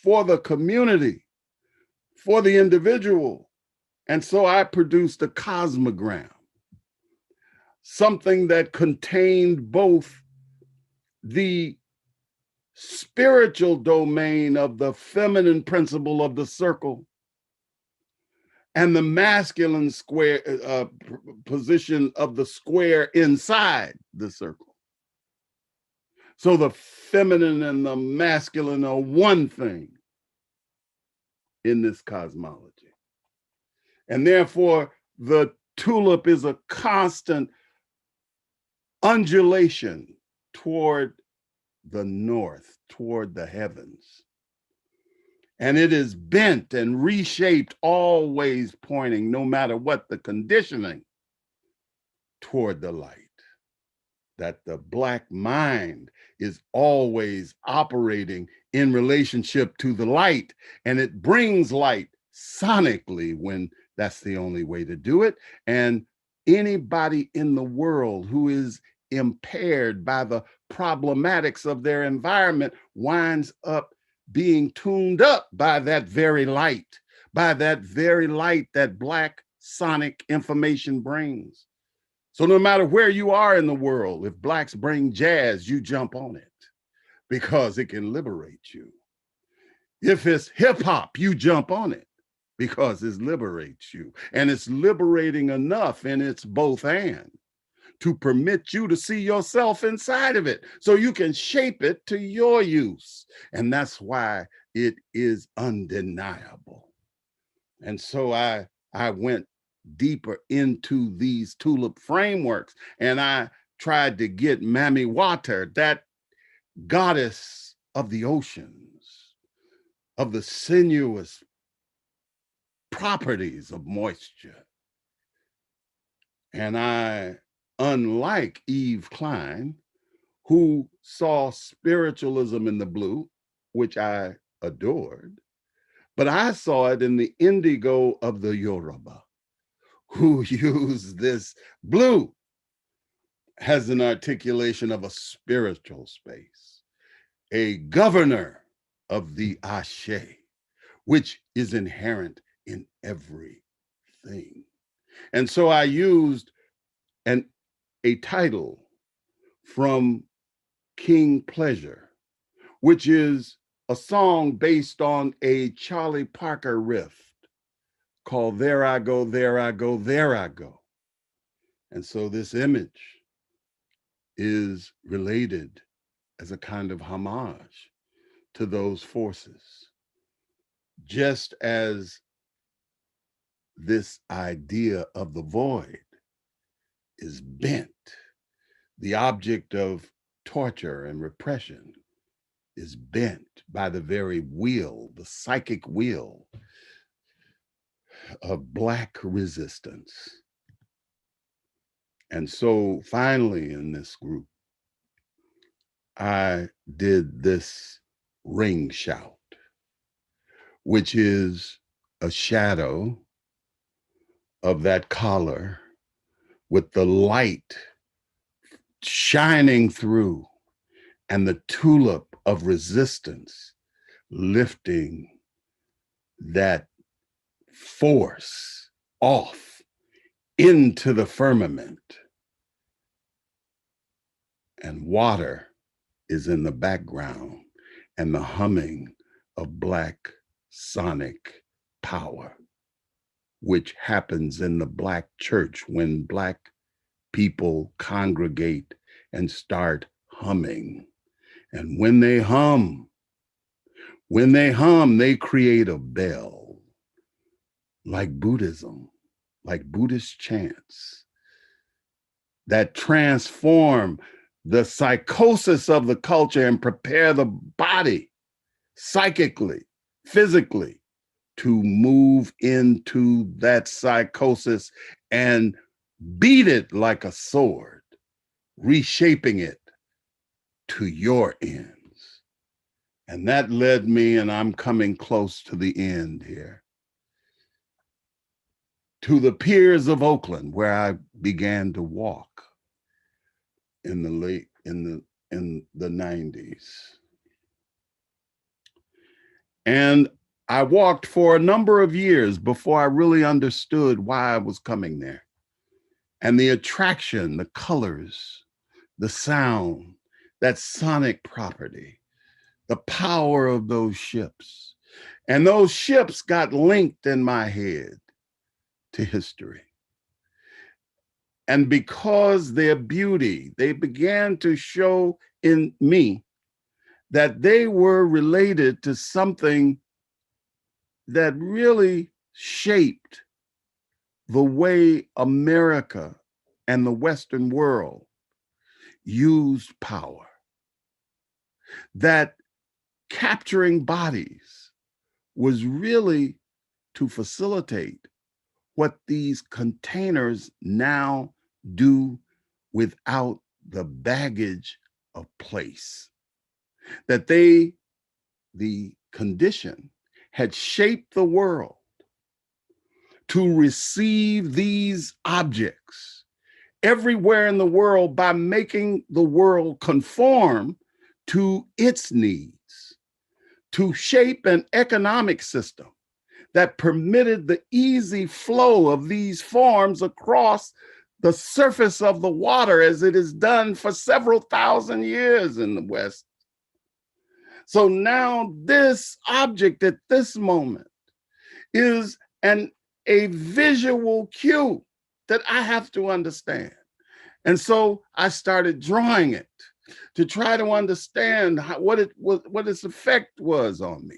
for the community, for the individual. And so I produced a cosmogram, something that contained both the spiritual domain of the feminine principle of the circle and the masculine square position of the square inside the circle. So the feminine and the masculine are one thing in this cosmology. And therefore, the tulip is a constant undulation toward the north, toward the heavens. And it is bent and reshaped, always pointing, no matter what the conditioning, toward the light. That the Black mind is always operating in relationship to the light, and it brings light sonically when that's the only way to do it. And anybody in the world who is impaired by the problematics of their environment winds up being tuned up by that very light that Black sonic information brings. So no matter where you are in the world, if Blacks bring jazz, you jump on it because it can liberate you. If it's hip hop, you jump on it because it liberates you. And it's liberating enough in its both and to permit you to see yourself inside of it so you can shape it to your use. And that's why it is undeniable. And so I went deeper into these tulip frameworks, and I tried to get Mami Water, that goddess of the oceans, of the sinuous properties of moisture. And I, unlike Eve Klein, who saw spiritualism in the blue, which I adored, but I saw it in the indigo of the Yoruba, who used this blue as an articulation of a spiritual space, a governor of the Ashe, which is inherent in everything. And so I used a title from King Pleasure, which is a song based on a Charlie Parker riff called There I Go, There I Go, There I Go. And so this image is related as a kind of homage to those forces, just as this idea of the void is bent. The object of torture and repression is bent by the very wheel, the psychic wheel of Black resistance. And so finally in this group, I did this ring shout, which is a shadow of that collar with the light shining through and the tulip of resistance lifting that force off into the firmament. And water is in the background and the humming of Black sonic power, which happens in the Black church when Black people congregate and start humming. And when they hum, they create a bell, like Buddhism, like Buddhist chants, that transform the psychosis of the culture and prepare the body psychically, physically, to move into that psychosis and beat it like a sword, reshaping it to your ends. And that led me, and I'm coming close to the end here, to the piers of Oakland, where I began to walk in the 90s. And I walked for a number of years before I really understood why I was coming there. And the attraction, the colors, the sound, that sonic property, the power of those ships. And those ships got linked in my head to history. And because their beauty, they began to show in me that they were related to something that really shaped the way America and the Western world used power. That capturing bodies was really to facilitate what these containers now do without the baggage of place. That the condition had shaped the world to receive these objects everywhere in the world by making the world conform to its needs, to shape an economic system that permitted the easy flow of these forms across the surface of the water as it is done for several thousand years in the West. So now this object at this moment is a visual cue that I have to understand. And so I started drawing it to try to understand what its effect was on me.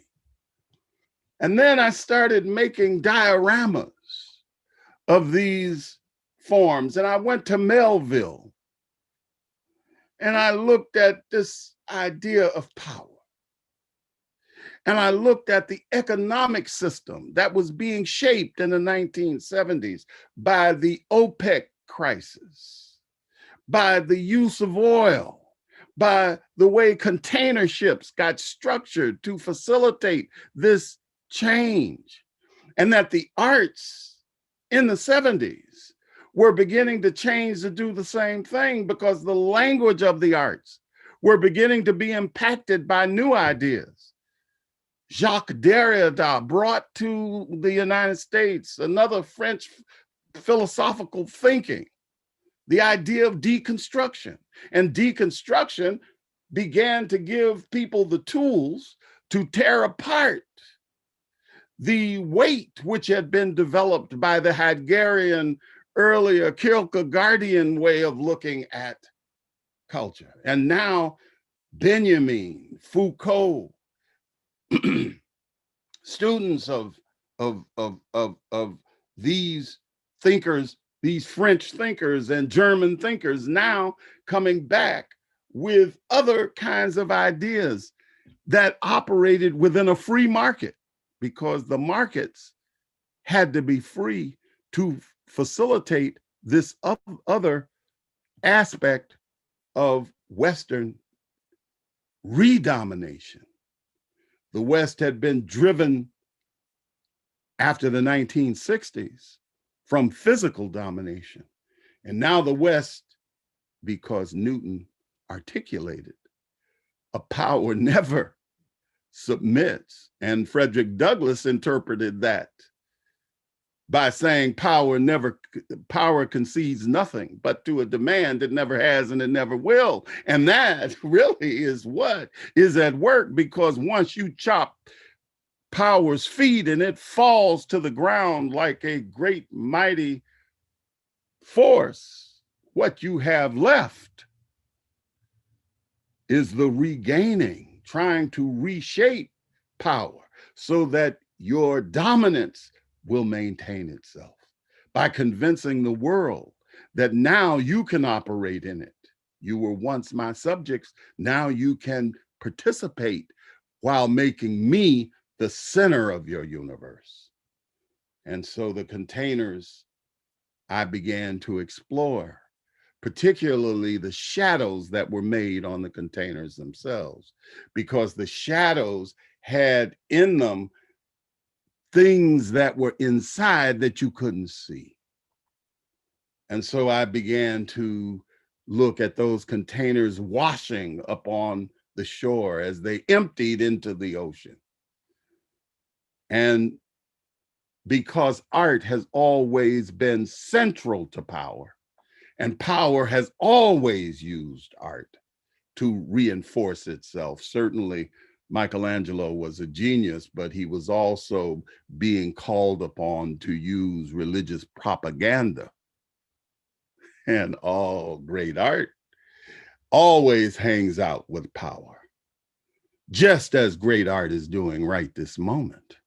And then I started making dioramas of these forms. And I went to Melville and I looked at this idea of power. And I looked at the economic system that was being shaped in the 1970s by the OPEC crisis, by the use of oil, by the way container ships got structured to facilitate this change, and that the arts in the 70s were beginning to change to do the same thing because the language of the arts were beginning to be impacted by new ideas. Jacques Derrida brought to the United States another French philosophical thinking, the idea of deconstruction. And deconstruction began to give people the tools to tear apart the weight which had been developed by the Heideggerian, earlier Kierkegaardian way of looking at culture. And now Benjamin, Foucault, students of these thinkers, these French thinkers and German thinkers, now coming back with other kinds of ideas that operated within a free market, because the markets had to be free to facilitate this other aspect of Western redomination. The West had been driven after the 1960s from physical domination. And now the West, because Newton articulated, a power never submits. And Frederick Douglass interpreted that by saying power concedes nothing but to a demand it never has and it never will. And that really is what is at work, because once you chop power's feet and it falls to the ground like a great mighty force, what you have left is the regaining, trying to reshape power so that your dominance will maintain itself by convincing the world that now you can operate in it. You were once my subjects, now you can participate while making me the center of your universe. And so the containers I began to explore, particularly the shadows that were made on the containers themselves, because the shadows had in them things that were inside that you couldn't see. And so I began to look at those containers washing up on the shore as they emptied into the ocean. And because art has always been central to power, and power has always used art to reinforce itself. Certainly, Michelangelo was a genius, but he was also being called upon to use religious propaganda. And all great art always hangs out with power, just as great art is doing right this moment.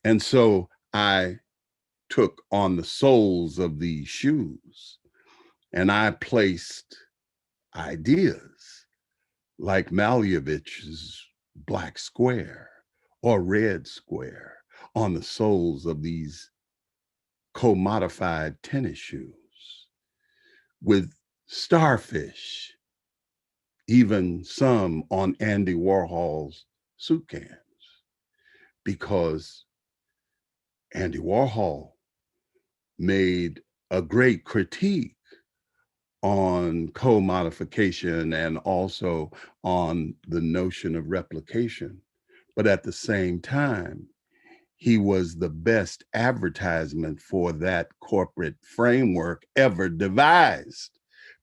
And so I took on the soles of these shoes and I placed ideas like Malevich's black square or red square on the soles of these co-modified tennis shoes, with starfish, even some on Andy Warhol's soup cans, because Andy Warhol made a great critique on co-modification and also on the notion of replication. But at the same time, he was the best advertisement for that corporate framework ever devised,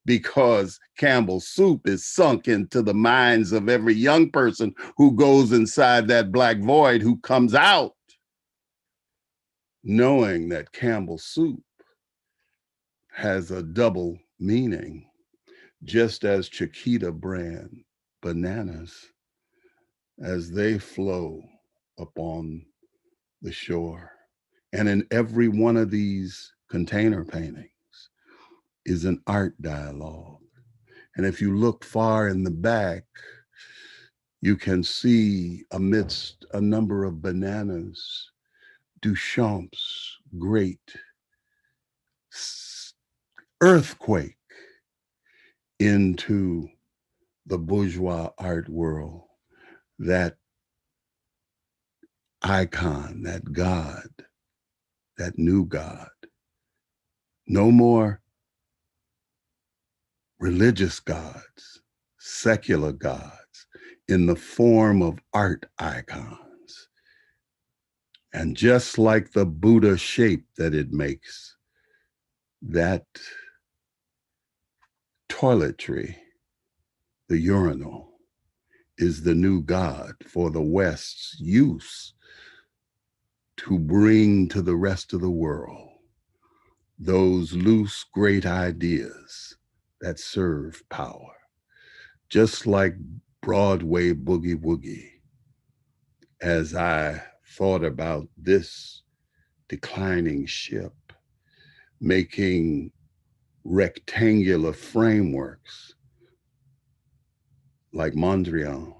because Campbell's soup is sunk into the minds of every young person who goes inside that black void, who comes out knowing that Campbell's soup has a double meaning, just as Chiquita brand bananas, as they flow upon the shore. And in every one of these container paintings is an art dialogue. And if you look far in the back, you can see amidst a number of bananas, Duchamp's great earthquake into the bourgeois art world, that icon, that God, that new God. No more religious gods, secular gods in the form of art icons. And just like the Buddha shape that it makes, that toiletry, the urinal, is the new God for the West's use to bring to the rest of the world those loose, great ideas that serve power. Just like Broadway boogie woogie, as I thought about this declining ship, making rectangular frameworks like Mondrian,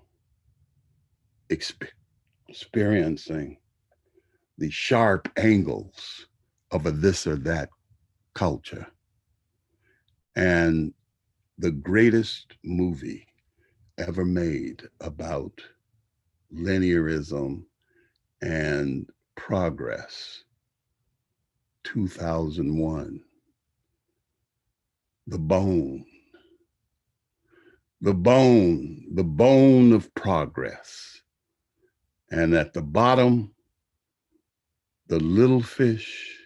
experiencing the sharp angles of a this or that culture. And the greatest movie ever made about linearism and progress, 2001, the bone of progress. And at the bottom, the little fish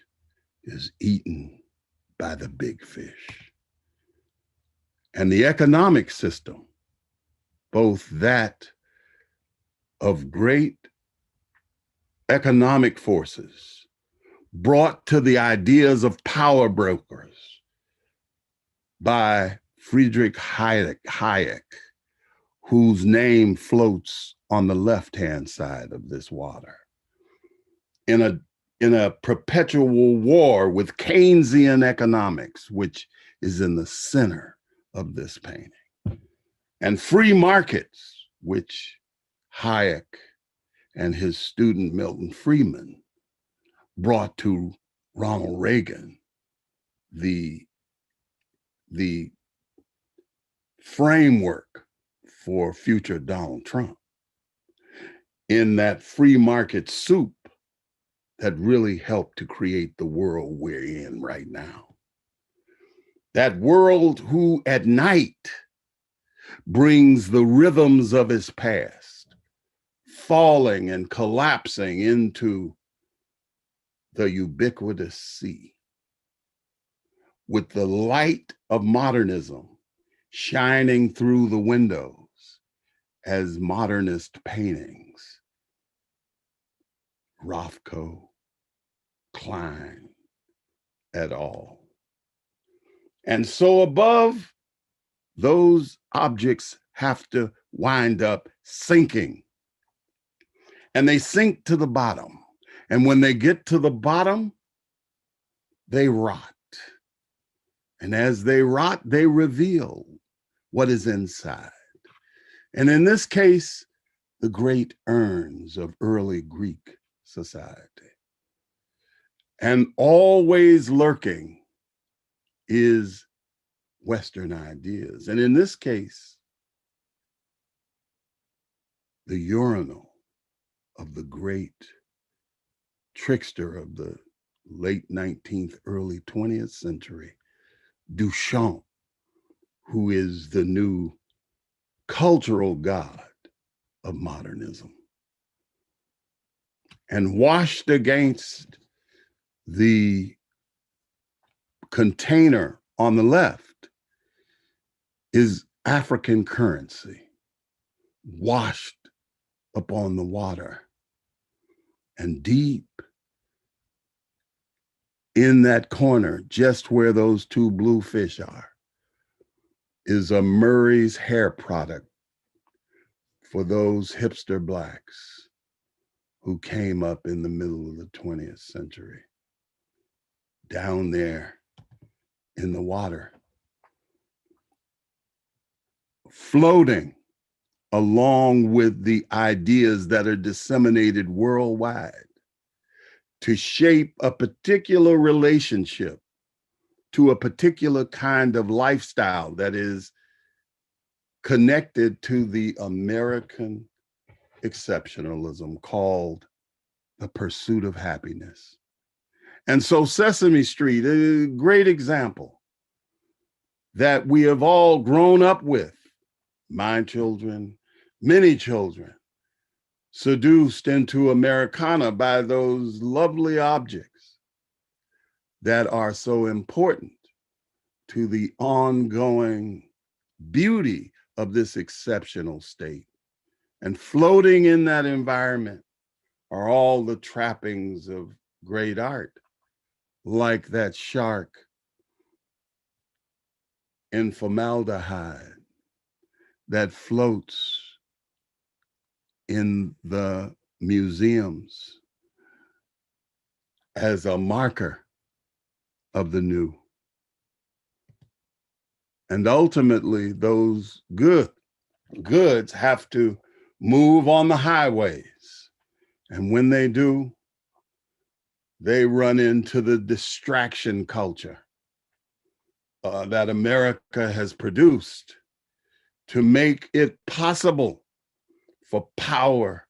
is eaten by the big fish. And the economic system, both that of great economic forces brought to the ideas of power brokers by Friedrich Hayek, whose name floats on the left-hand side of this water, in a perpetual war with Keynesian economics, which is in the center of this painting, and free markets, which Hayek and his student Milton Friedman brought to Ronald Reagan, the framework for future Donald Trump, in that free market soup that really helped to create the world we're in right now. That world who at night brings the rhythms of his past, falling and collapsing into the ubiquitous sea, with the light of modernism shining through the windows as modernist paintings, Rothko, Klein, et al. And so above, those objects have to wind up sinking. And they sink to the bottom. And when they get to the bottom, they rot. And as they rot, they reveal what is inside. And in this case, the great urns of early Greek society. And always lurking is Western ideas. And in this case, the urinal of the great trickster of the late 19th, early 20th century, Duchamp, who is the new cultural god of modernism. And washed against the container on the left is African currency, washed upon the water. And deep in that corner, just where those two blue fish are, is a Murray's hair product for those hipster blacks who came up in the middle of the 20th century, down there in the water, floating along with the ideas that are disseminated worldwide to shape a particular relationship to a particular kind of lifestyle that is connected to the American exceptionalism called the pursuit of happiness. And so Sesame Street, a great example that we have all grown up with, my children, many children, seduced into Americana by those lovely objects that are so important to the ongoing beauty of this exceptional state. And floating in that environment are all the trappings of great art, like that shark in formaldehyde that floats in the museums as a marker of the new. And ultimately, those goods have to move on the highways. And when they do, they run into the distraction culture that America has produced to make it possible for power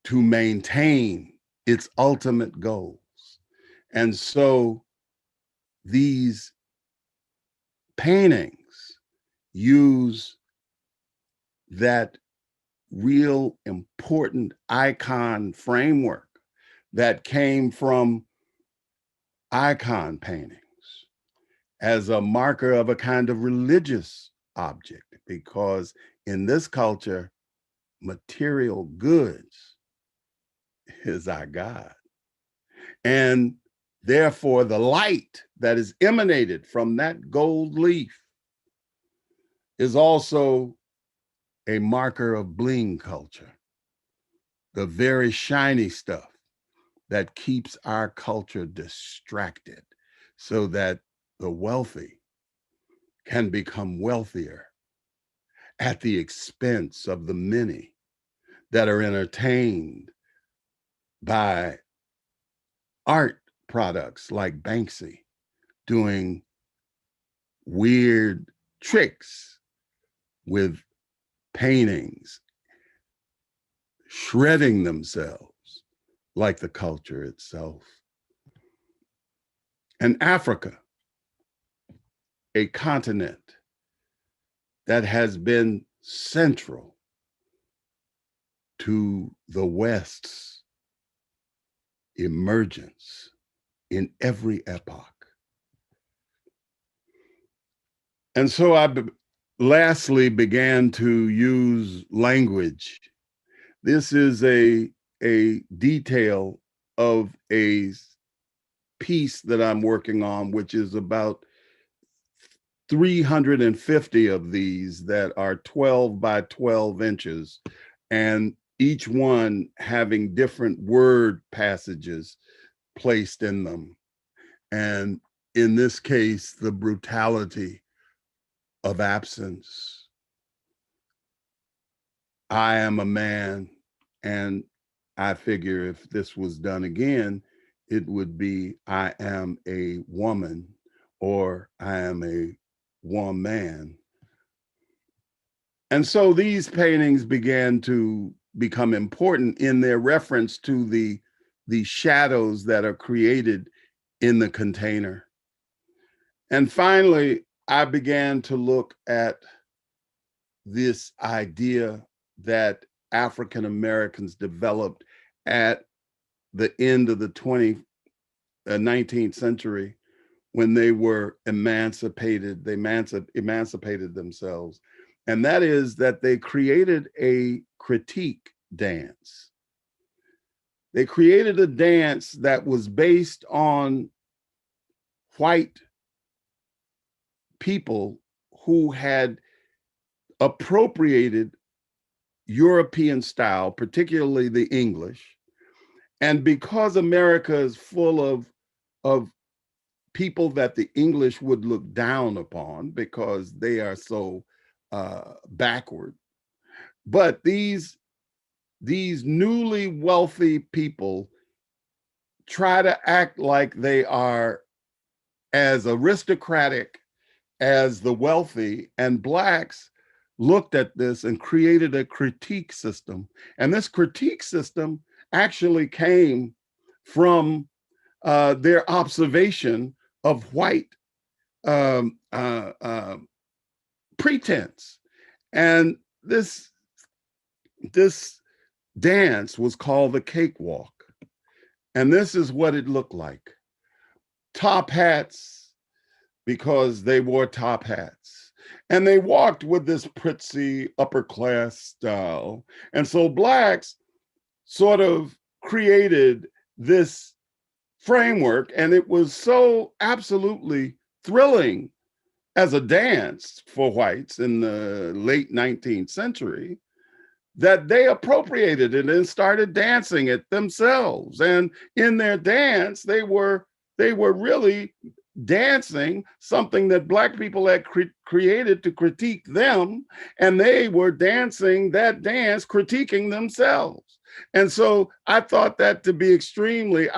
to maintain its ultimate goals. And so these paintings use that real important icon framework that came from icon paintings as a marker of a kind of religious object, because in this culture, material goods is our God. And therefore, the light that is emanated from that gold leaf is also a marker of bling culture, the very shiny stuff that keeps our culture distracted so that the wealthy can become wealthier at the expense of the many that are entertained by art products like Banksy doing weird tricks with paintings, shredding themselves like the culture itself. And Africa, a continent that has been central to the West's emergence in every epoch. And so I lastly began to use language. This is a detail of a piece that I'm working on, which is about 350 of these that are 12 by 12 inches, and each one having different word passages placed in them. And in this case, the brutality of absence. I am a man, and I figure if this was done again, it would be I am a woman, or I am a woman. And so these paintings began to become important in their reference to the shadows that are created in the container. And finally, I began to look at this idea that African Americans developed at the end of the 19th century when they were emancipated. They emancipated themselves. And that is that they created a critique dance. They created a dance that was based on white people who had appropriated European style, particularly the English. And because America is full of people that the English would look down upon because they are so backward. But these newly wealthy people try to act like they are as aristocratic as the wealthy, and Blacks looked at this and created a critique system. And this critique system actually came from their observation of white pretense. And this dance was called the cakewalk. And this is what it looked like. Top hats, because they wore top hats. And they walked with this prissy upper class style. And so Blacks sort of created this framework, and it was so absolutely thrilling as a dance for whites in the late 19th century that they appropriated it and started dancing it themselves. And in their dance, they were really dancing something that Black people had created to critique them, and they were dancing that dance, critiquing themselves. And so I thought that to be extremely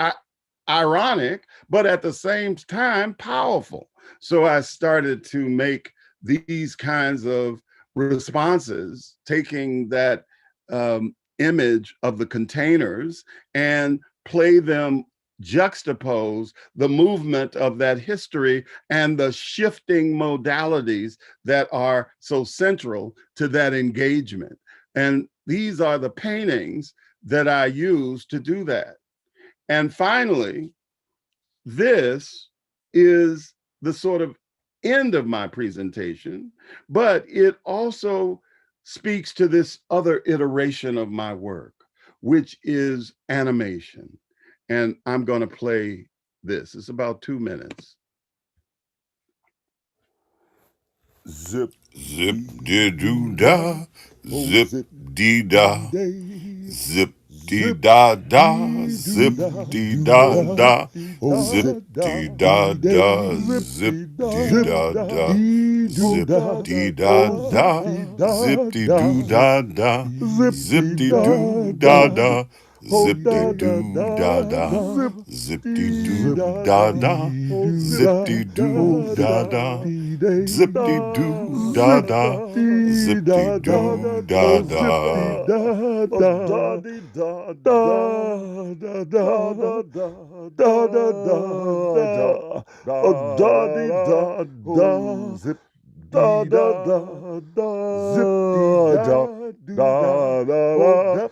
ironic, but at the same time, powerful. So I started to make these kinds of responses, taking that image of the containers and play them, juxtapose the movement of that history and the shifting modalities that are so central to that engagement. And these are the paintings that I use to do that. And finally, this is the sort of end of my presentation, but it also speaks to this other iteration of my work, which is animation. And I'm going to play this. It's about 2 minutes. Zip, zip, dee doo da, zip, dee da, zip, dee da da, zip, dee da da, zip, dee da da, zip, dee da da, zip, dee da da, zip, dee doo da da, zip, dee doo da da. Zip-dee-doo da-da, zip-dee-doo da-da, zip-dee-doo da-da, zip-dee-doo da-da, zip-dee-doo da-da. Zip da da da da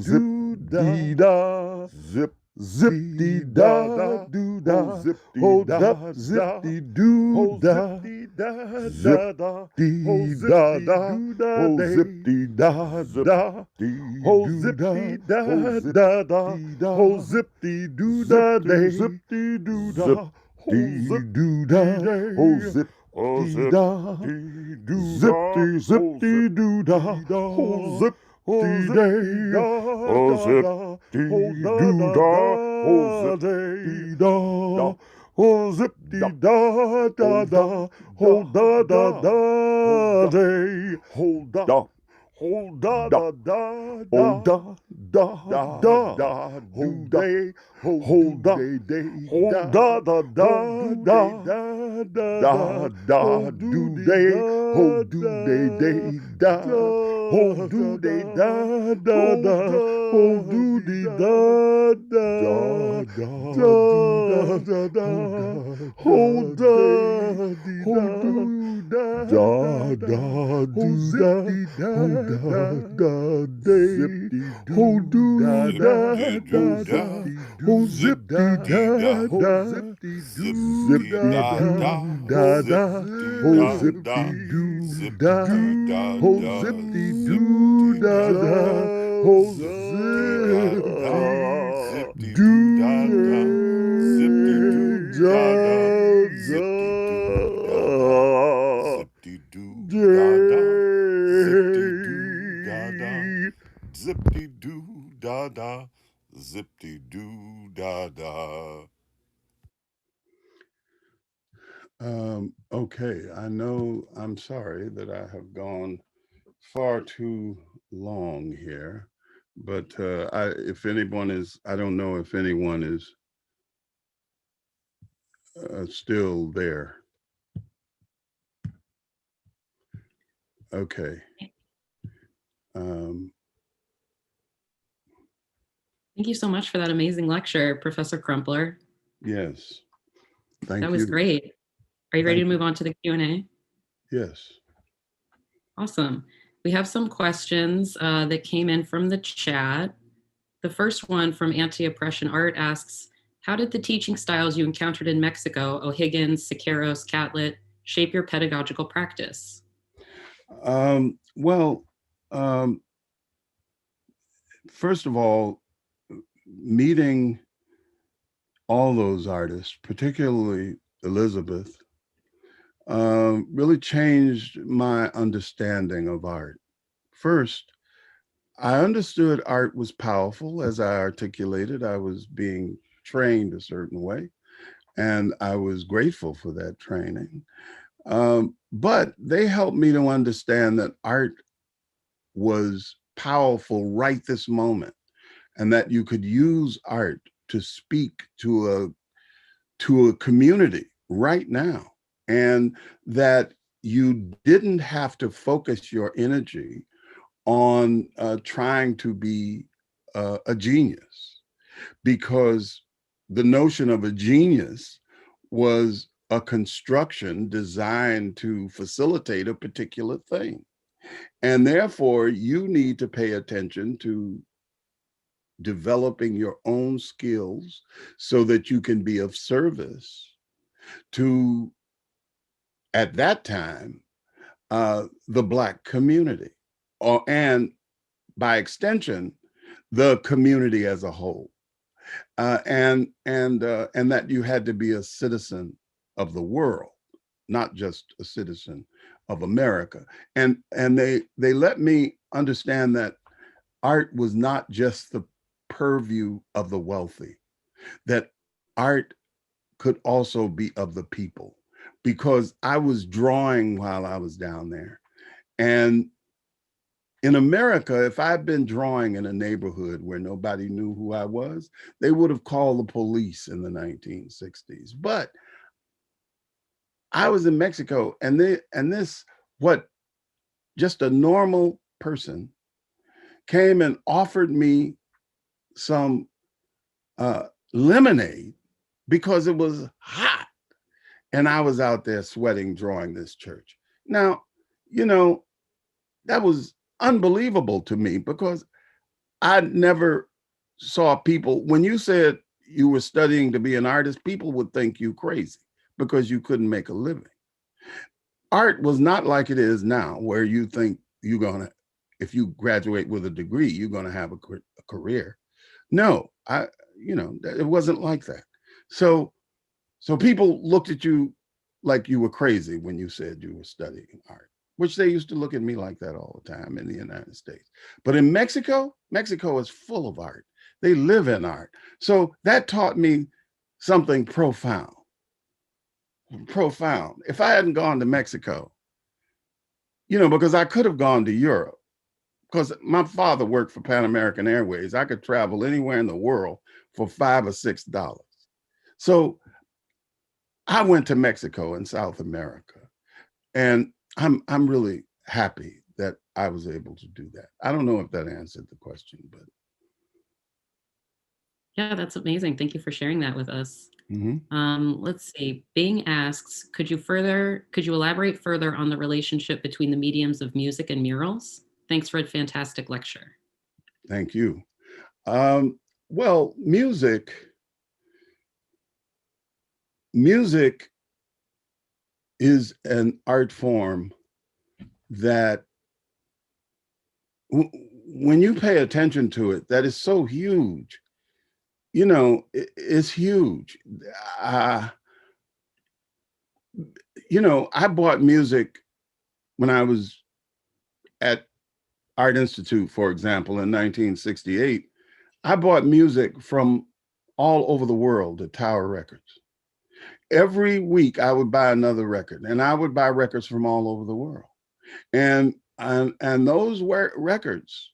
zip dee da zip zip dee da do da hold up zip dee do da zip dee da da zip dee da da hold zip dee da da da hold zip dee do da zip dee do da zip dee do da hold zip oh zip dee doo da zip dee doo da oh zip dee day oh zip dee doo da oh zip dee da oh zip dee da da da hold da da da day hold da hold da da da da da da da hold day hold da hold da da da da da da do day hold do day day da hold do day da da da ho do dee da da da da da ho da dee da da da do da ho da da day ho do da da da ho zip dee da da zip dee da da ho zip dee do da ho zip dee do da da ho zip do Zip-dee-doo da da, zip-dee-doo da da. Okay, I know I'm sorry that I have gone far too long here, but if anyone is, I don't know if anyone is still there. Okay. Thank you so much for that amazing lecture, Professor Crumpler. Yes, thank you. That was great. Are you ready to move on to the Q&A? Yes. Awesome. We have some questions that came in from the chat. The first one from Anti-Oppression Art asks, how did the teaching styles you encountered in Mexico, O'Higgins, Siqueiros, Catlett, shape your pedagogical practice? First of all, meeting all those artists, particularly Elizabeth, really changed my understanding of art. First, I understood art was powerful. As I articulated, I was being trained a certain way, and I was grateful for that training. But they helped me to understand that art was powerful right this moment, and that you could use art to speak to a community right now, and that you didn't have to focus your energy on trying to be a genius, because the notion of a genius was a construction designed to facilitate a particular thing. And therefore, you need to pay attention to developing your own skills so that you can be of service to, at that time, the Black community, and by extension, the community as a whole. And that you had to be a citizen of the world, not just a citizen of America. And they let me understand that art was not just the purview of the wealthy, that art could also be of the people, because I was drawing while I was down there. And in America, if I'd been drawing in a neighborhood where nobody knew who I was, they would have called the police in the 1960s. But I was in Mexico, and this, what just a normal person came and offered me some lemonade because it was hot, and I was out there sweating drawing this church. Now, that was unbelievable to me, because I never saw people, when you said you were studying to be an artist, people would think you crazy because you couldn't make a living. Art was not like it is now, where you think you're gonna, if you graduate with a degree, you're gonna have a career. No, it wasn't like that. So people looked at you like you were crazy when you said you were studying art, which they used to look at me like that all the time in the United States. But in Mexico is full of art. They live in art. So that taught me something profound. If I hadn't gone to Mexico, because I could have gone to Europe, because my father worked for Pan American Airways. I could travel anywhere in the world for $5 or $6. So I went to Mexico and South America, and I'm really happy that I was able to do that. I don't know if that answered the question, but. Yeah, that's amazing. Thank you for sharing that with us. Mhm. Let's see. Bing asks, could you elaborate further on the relationship between the mediums of music and murals? Thanks for a fantastic lecture. Thank you. Um, well, music is an art form that when you pay attention to it, that is so huge. You know, it's huge. Uh, you know, I bought music when I was at Art Institute, for example, in 1968. I bought music from all over the world at Tower Records. Every week I would buy another record, and I would buy records from all over the world. And those records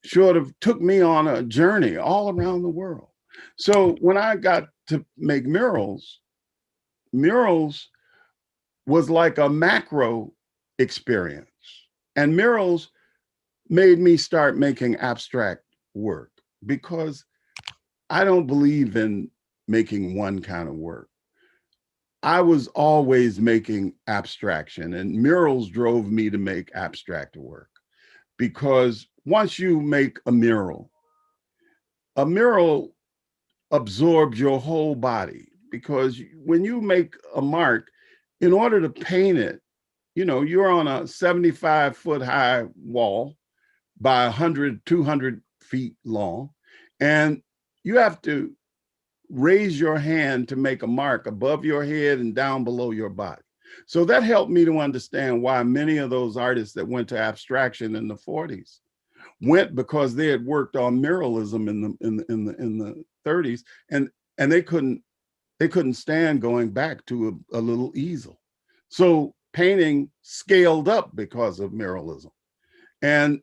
sort of took me on a journey all around the world. So when I got to make murals was like a macro experience. And murals made me start making abstract work because I don't believe in making one kind of work. I was always making abstraction, and murals drove me to make abstract work because once you make a mural absorbs your whole body, because when you make a mark, in order to paint it, you know, you're on a 75-foot high wall by 100, 200 feet long, and you have to raise your hand to make a mark above your head and down below your body. So that helped me to understand why many of those artists that went to abstraction in the 40s went, because they had worked on muralism in the 30s, and they couldn't stand going back to a little easel. So painting scaled up because of muralism. And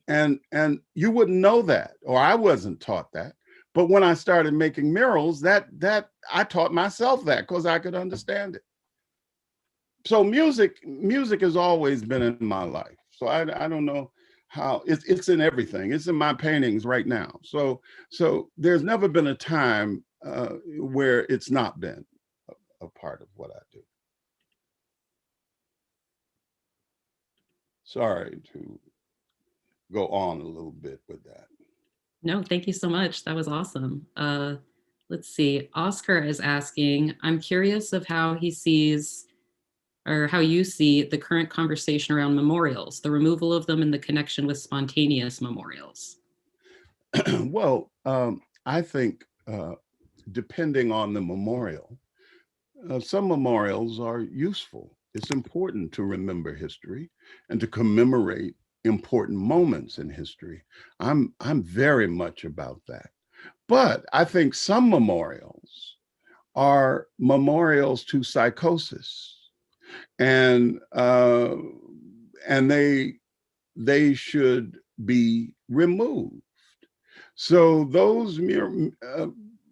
you wouldn't know that, or I wasn't taught that. But when I started making murals, that I taught myself that because I could understand it. So music has always been in my life. So I don't know how it's in everything. It's in my paintings right now. So there's never been a time where it's not been a part of what I do. Sorry to go on a little bit with that. No, thank you so much. That was awesome. Let's see. Oscar is asking, I'm curious of how he sees or how you see the current conversation around memorials, the removal of them and the connection with spontaneous memorials. Well, I think depending on the memorial, some memorials are useful. It's important to remember history and to commemorate important moments in history. I'm very much about that. But I think some memorials are memorials to psychosis, and they should be removed. So those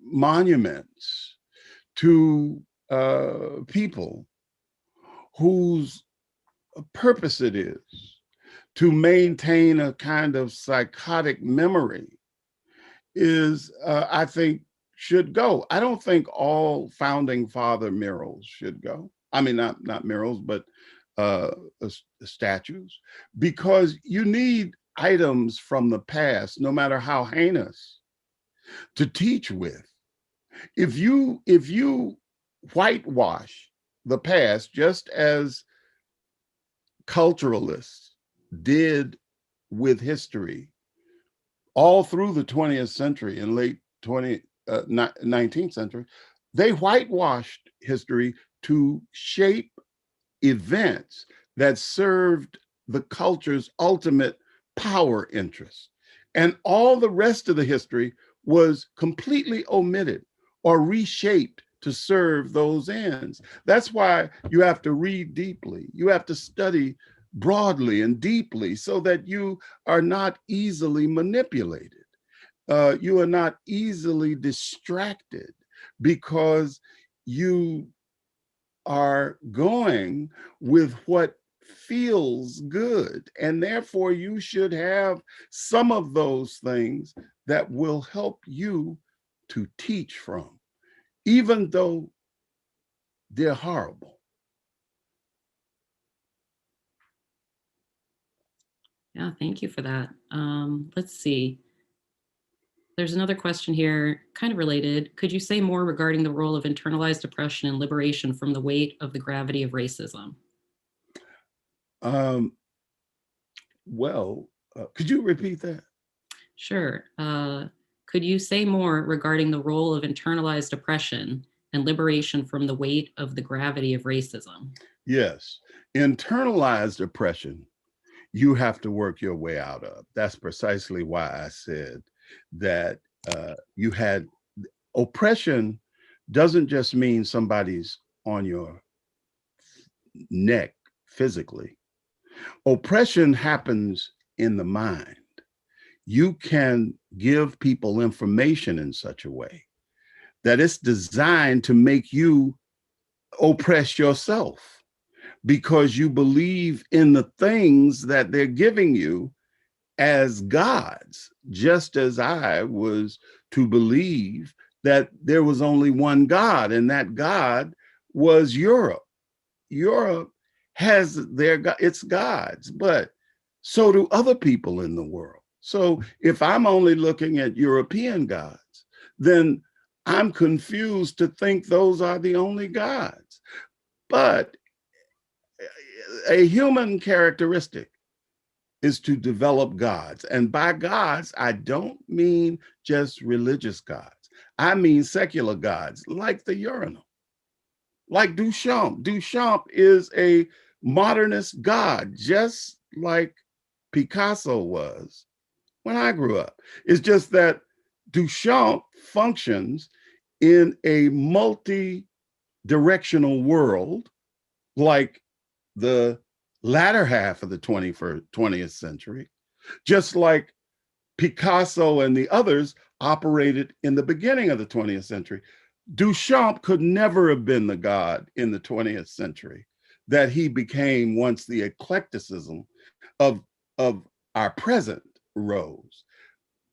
monuments to people whose purpose it is to maintain a kind of psychotic memory is, I think, should go. I don't think all founding father murals should go. I mean, not murals, but statues, because you need items from the past, no matter how heinous, to teach with. If you whitewash the past, just as culturalists did with history all through the 20th century and late 19th century, they whitewashed history to shape events that served the culture's ultimate power interests. And all the rest of the history was completely omitted or reshaped to serve those ends. That's why you have to read deeply. You have to study broadly and deeply so that you are not easily manipulated. You are not easily distracted because you are going with what feels good. And therefore, you should have some of those things that will help you to teach from, even though they're horrible. Yeah, thank you for that. Let's see. There's another question here, kind of related. Could you say more regarding the role of internalized oppression and liberation from the weight of the gravity of racism? Could you repeat that? Sure. Could you say more regarding the role of internalized oppression and liberation from the weight of the gravity of racism? Yes. Internalized oppression, you have to work your way out of. That's precisely why I said that you had oppression doesn't just mean somebody's on your neck physically. Oppression happens in the mind. You can give people information in such a way that it's designed to make you oppress yourself because you believe in the things that they're giving you as gods, just as I was to believe that there was only one God, and that God was Europe. Europe has its gods, but so do other people in the world. So if I'm only looking at European gods, then I'm confused to think those are the only gods. But a human characteristic is to develop gods. And by gods, I don't mean just religious gods. I mean secular gods, like the urinal, like Duchamp. Duchamp is a modernist god, just like Picasso was when I grew up. It's just that Duchamp functions in a multi-directional world, like the latter half of the 20th century, just like Picasso and the others operated in the beginning of the 20th century. Duchamp could never have been the god in the 20th century that he became once the eclecticism of our present arose.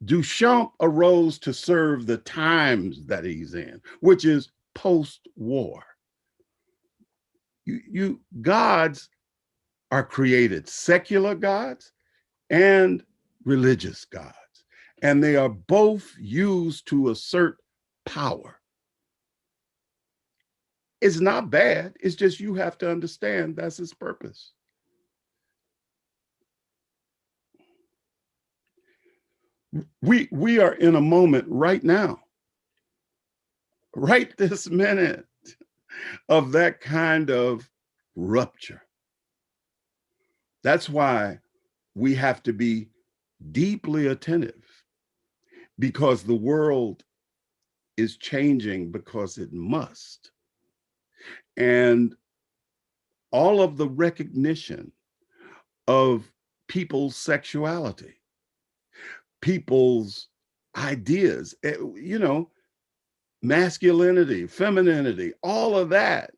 Duchamp arose to serve the times that he's in, which is post-war. Gods are created, secular gods and religious gods, and they are both used to assert power. It's not bad, it's just you have to understand that's its purpose. We are in a moment right now, right this minute, of that kind of rupture. That's why we have to be deeply attentive, because the world is changing because it must. And all of the recognition of people's sexuality, people's ideas, masculinity, femininity, all of that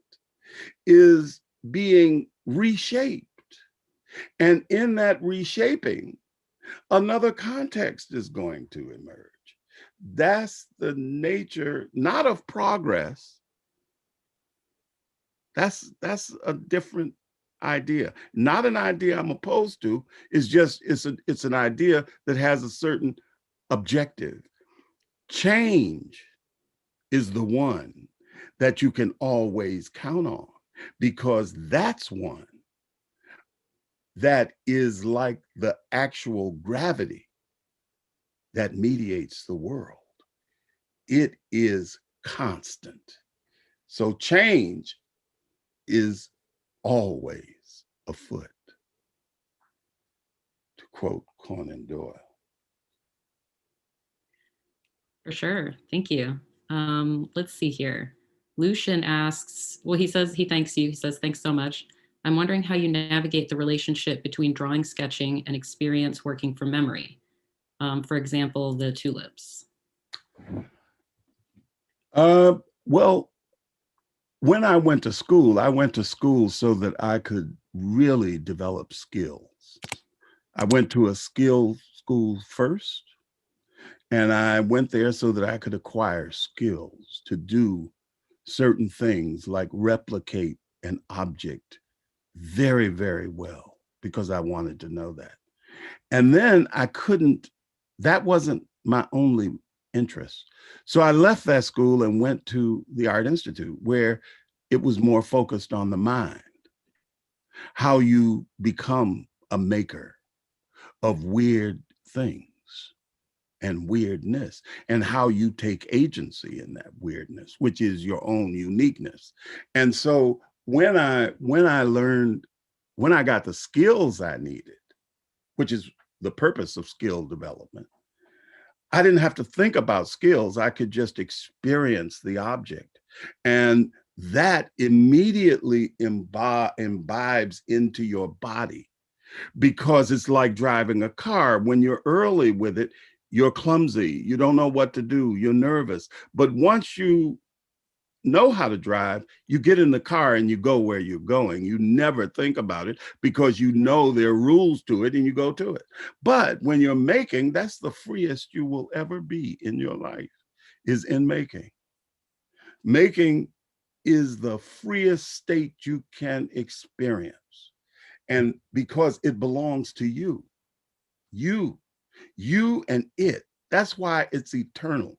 is being reshaped. And in that reshaping, another context is going to emerge. That's the nature, not of progress. That's a different idea. Not an idea I'm opposed to. It's just, it's an idea that has a certain objective. Change is the one that you can always count on, because that's one that is like the actual gravity that mediates the world. It is constant. So change is always afoot, to quote Conan Doyle. For sure. Thank you. Let's see here. Lucian asks, well, he says he thanks you. He says, thanks so much. I'm wondering how you navigate the relationship between drawing, sketching, and experience working from memory. For example, the tulips. Well, when I went to school so that I could really develop skills. I went to a skill school first, And I went there so that I could acquire skills to do certain things like replicate an object very, very well, because I wanted to know that. And then that wasn't my only interest. So I left that school and went to the Art Institute, where it was more focused on the mind, how you become a maker of weird things and weirdness, and how you take agency in that weirdness, which is your own uniqueness. And so when I got the skills I needed, which is the purpose of skill development, I didn't have to think about skills. I could just experience the object. And that immediately imbibes into your body, because it's like driving a car. When you're early with it, you're clumsy, you don't know what to do, you're nervous. But once you know how to drive, you get in the car and you go where you're going. You never think about it, because you know there are rules to it and you go to it. But when you're making, that's the freest you will ever be in your life, is in making. Making is the freest state you can experience. And because it belongs to you and it. That's why it's eternal.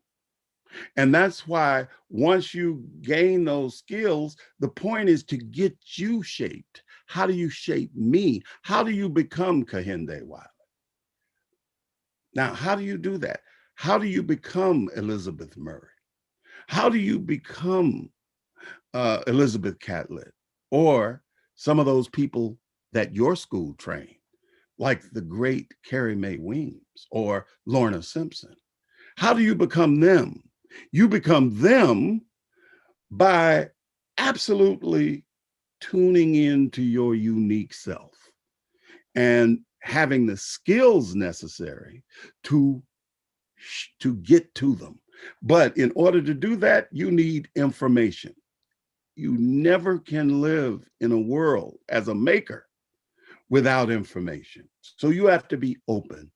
And that's why once you gain those skills, the point is to get you shaped. How do you shape me? How do you become Kehinde Wiley? Now, how do you do that? How do you become Elizabeth Murray? How do you become Elizabeth Catlett, or some of those people that your school trained, like the great Carrie Mae Weems or Lorna Simpson? How do you become them? You become them by absolutely tuning into your unique self and having the skills necessary to get to them. But in order to do that, you need information. You never can live in a world as a maker without information. So you have to be open.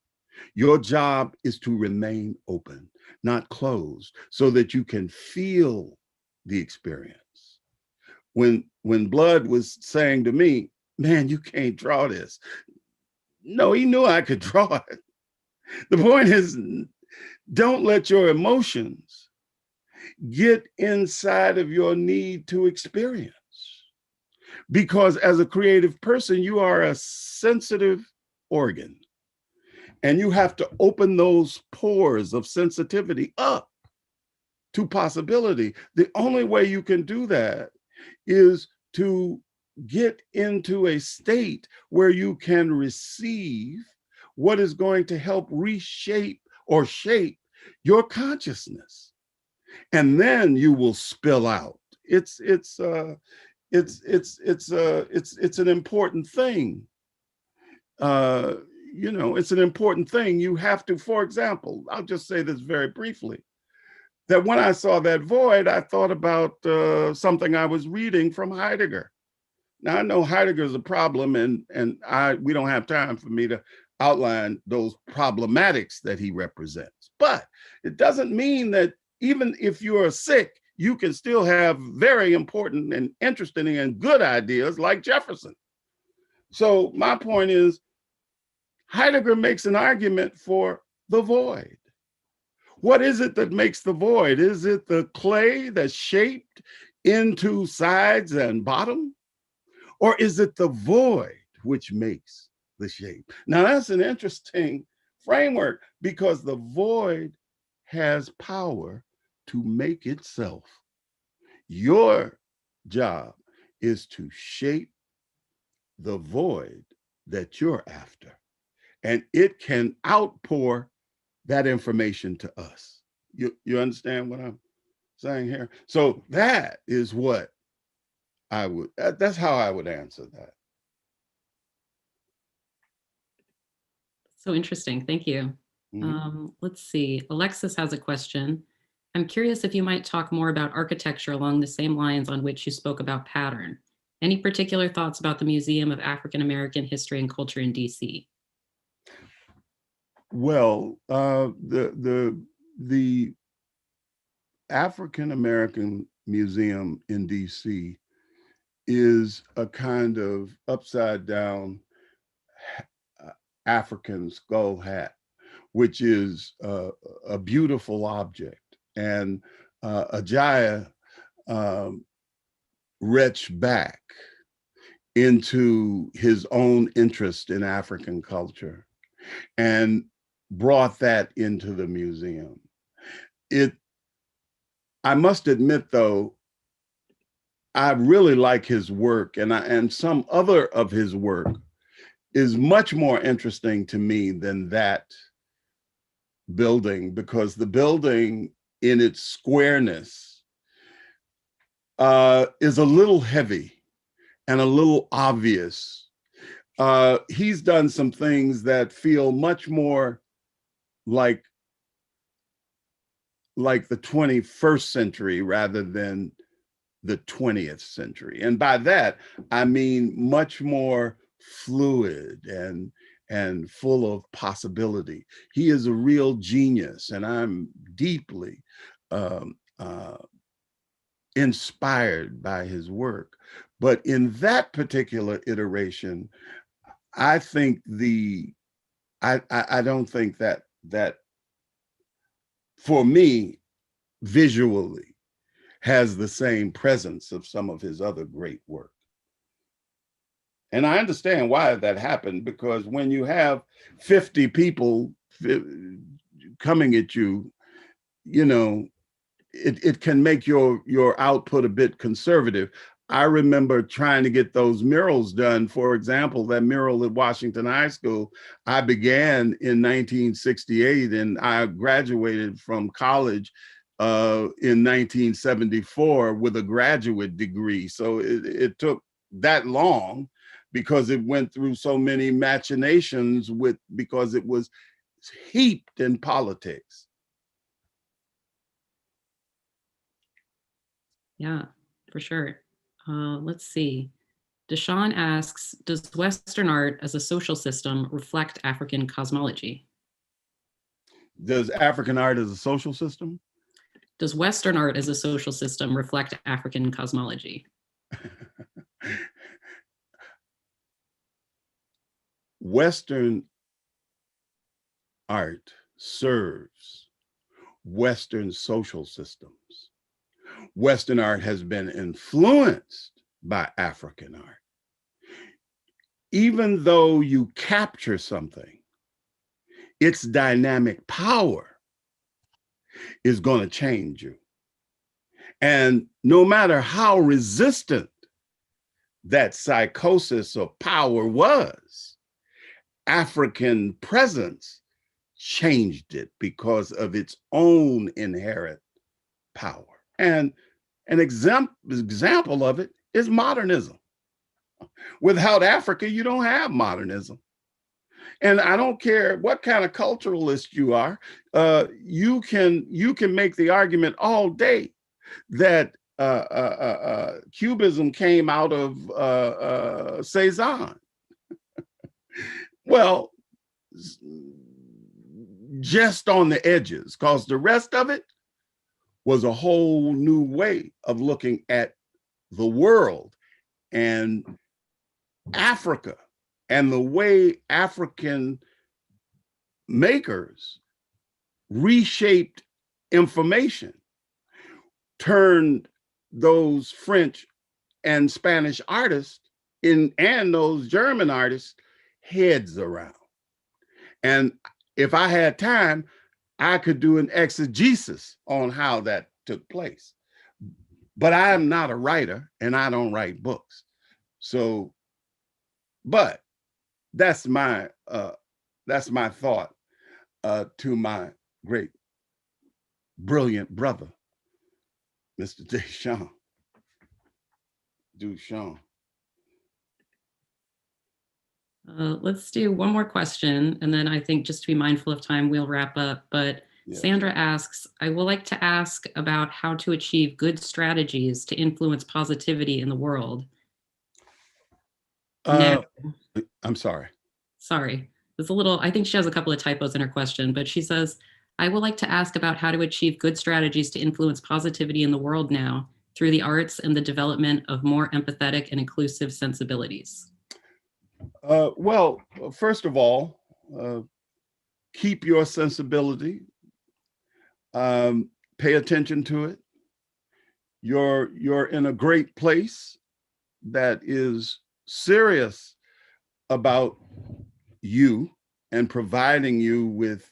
Your job is to remain open, not closed, so that you can feel the experience. When Blood was saying to me, man, you can't draw this. No, he knew I could draw it. The point is, don't let your emotions get inside of your need to experience. Because as a creative person, you are a sensitive organ. And you have to open those pores of sensitivity up to possibility. The only way you can do that is to get into a state where you can receive what is going to help reshape or shape your consciousness. And then you will spill out. It's an important thing. It's an important thing. You have to, for example, I'll just say this very briefly, that when I saw that void, I thought about something I was reading from Heidegger. Now, I know Heidegger is a problem, and we don't have time for me to outline those problematics that he represents. But it doesn't mean that even if you're sick, you can still have very important and interesting and good ideas like Jefferson. So my point is, Heidegger makes an argument for the void. What is it that makes the void? Is it the clay that's shaped into sides and bottom? Or is it the void which makes the shape? Now that's an interesting framework, because the void has power to make itself. Your job is to shape the void that you're after, and it can outpour that information to us. You understand what I'm saying here? So that is what that's how I would answer that. So interesting, thank you. Mm-hmm. Let's see, Alexis has a question. I'm curious if you might talk more about architecture along the same lines on which you spoke about pattern. Any particular thoughts about the Museum of African American History and Culture in DC? Well, the the African American Museum in DC is a kind of upside down African skull hat, which is a beautiful object. And Ajaya reached back into his own interest in African culture and brought that into the museum. I must admit, though, I really like his work, and some other of his work is much more interesting to me than that building, because the building in its squareness is a little heavy and a little obvious. He's done some things that feel much more like the 21st century rather than the 20th century. And by that, I mean much more fluid and full of possibility. He is a real genius, and I'm deeply inspired by his work. But in that particular iteration, I think I don't think that for me, visually, has the same presence of some of his other great work. And I understand why that happened, because when you have 50 people coming at you, you know, it can make your output a bit conservative. I remember trying to get those murals done. For example, that mural at Washington High School, I began in 1968, and I graduated from college in 1974 with a graduate degree. So it took that long because it went through so many machinations because it was heaped in politics. Yeah, for sure. Let's see. Deshaun asks, does Western art as a social system reflect African cosmology? Does African art as a social system? Does Western art as a social system reflect African cosmology? Western art serves Western social systems. Western art has been influenced by African art. Even though you capture something, its dynamic power is going to change you. And no matter how resistant that psychosis of power was, African presence changed it because of its own inherent power. And an example of it is modernism. Without Africa, you don't have modernism. And I don't care what kind of culturalist you are, you can make the argument all day that Cubism came out of Cezanne. Well, just on the edges, because the rest of it was a whole new way of looking at the world and Africa, and the way African makers reshaped information, turned those French and Spanish artists and those German artists' heads around. And if I had time, I could do an exegesis on how that took place. But I am not a writer, and I don't write books. So, but that's my thought to my great, brilliant brother, Mr. Duchamp. Let's do one more question, and then I think, just to be mindful of time, we'll wrap up. But yes. Sandra asks, I would like to ask about how to achieve good strategies to influence positivity in the world. I'm sorry. Sorry. There's a little, I think she has a couple of typos in her question, but she says, I would like to ask about how to achieve good strategies to influence positivity in the world now through the arts and the development of more empathetic and inclusive sensibilities. Well, first of all, keep your sensibility, pay attention to it. You're in a great place that is serious about you and providing you with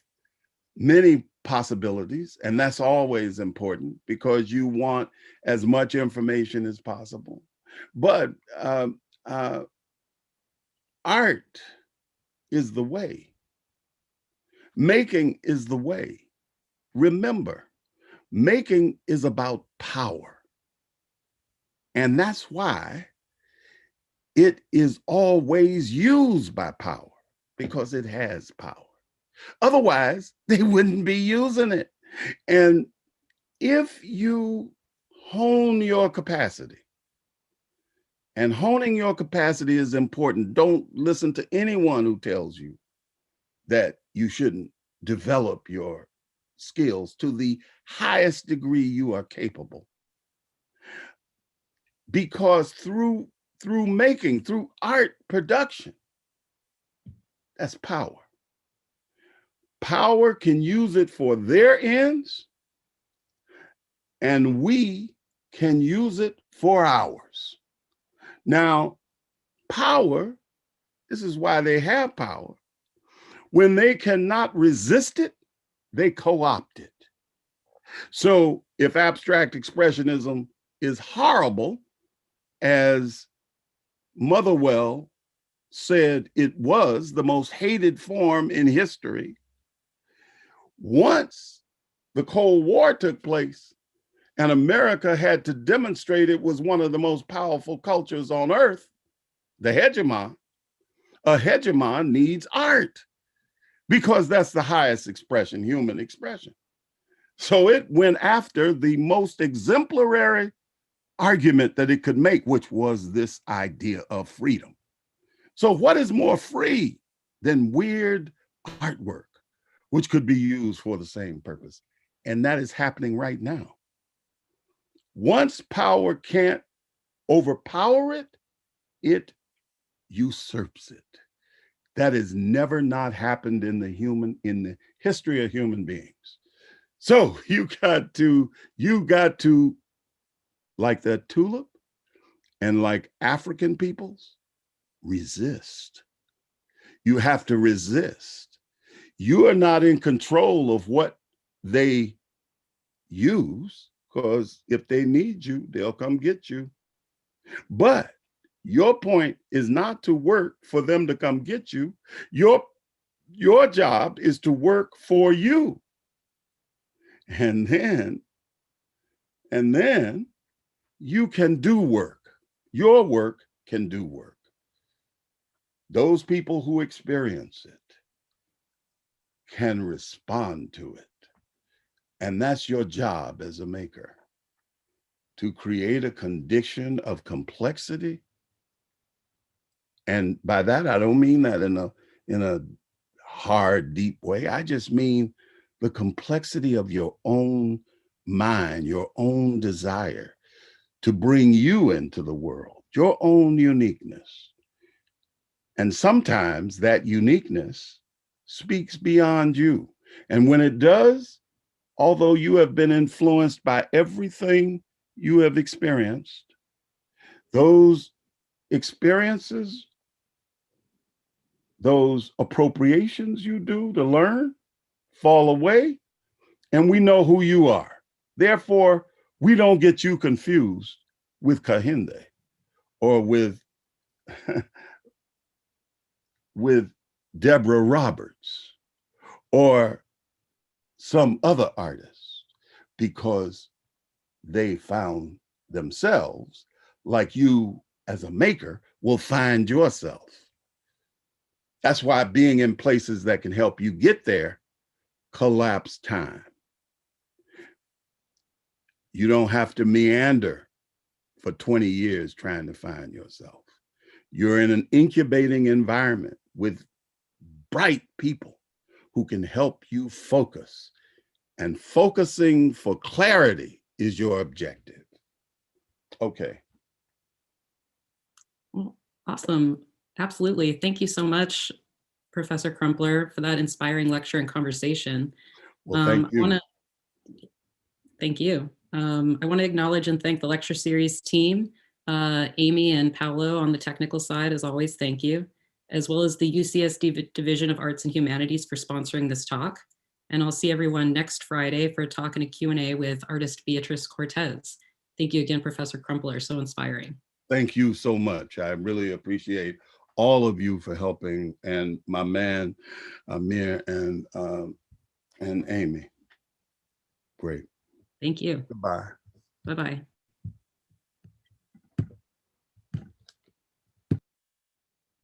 many possibilities. And that's always important because you want as much information as possible. But art is the way. Making is the way. Remember, making is about power. And that's why it is always used by power, because it has power. Otherwise, they wouldn't be using it. And if you hone your capacity, and honing your capacity is important, don't listen to anyone who tells you that you shouldn't develop your skills to the highest degree you are capable. Because through making, through art production, that's power. Power can use it for their ends, and we can use it for ours. Now, power, this is why they have power. When they cannot resist it, they co-opt it. So if abstract expressionism is horrible, as Motherwell said it was the most hated form in history, once the Cold War took place and America had to demonstrate it was one of the most powerful cultures on earth, the hegemon, a hegemon needs art because that's the highest expression, human expression. So it went after the most exemplary argument that it could make, which was this idea of freedom. So what is more free than weird artwork, which could be used for the same purpose? And that is happening right now. Once power can't overpower it, it usurps it. That has never not happened in the history of human beings. So you got to, like that tulip and like African peoples, resist. You have to resist. You are not in control of what they use, because if they need you, they'll come get you. But your point is not to work for them to come get you. Your job is to work for you. And then you can do work. Your work can do work. Those people who experience it can respond to it. And that's your job as a maker, to create a condition of complexity. And by that, I don't mean that in a hard, deep way. I just mean the complexity of your own mind, your own desire to bring you into the world, your own uniqueness. And sometimes that uniqueness speaks beyond you. And when it does, although you have been influenced by everything you have experienced, those experiences, those appropriations you do to learn, fall away, and we know who you are. Therefore, we don't get you confused with Kahinde or with Deborah Roberts or some other artist, because they found themselves like you as a maker will find yourself. That's why being in places that can help you get there collapse time. You don't have to meander for 20 years trying to find yourself. You're in an incubating environment with bright people who can help you focus and focusing for clarity is your objective. Okay. Well, awesome. Absolutely. Thank you so much, Professor Crumpler, for that inspiring lecture and conversation. Well, thank you. Thank you. I want to acknowledge and thank the lecture series team, Amy and Paolo on the technical side, as always, thank you, as well as the UCSD Division of Arts and Humanities for sponsoring this talk. And I'll see everyone next Friday for a talk and a Q&A with artist Beatrice Cortez. Thank you again, Professor Crumpler, so inspiring. Thank you so much. I really appreciate all of you for helping, and my man, Amir and Amy. Great. Thank you. Goodbye. Bye-bye.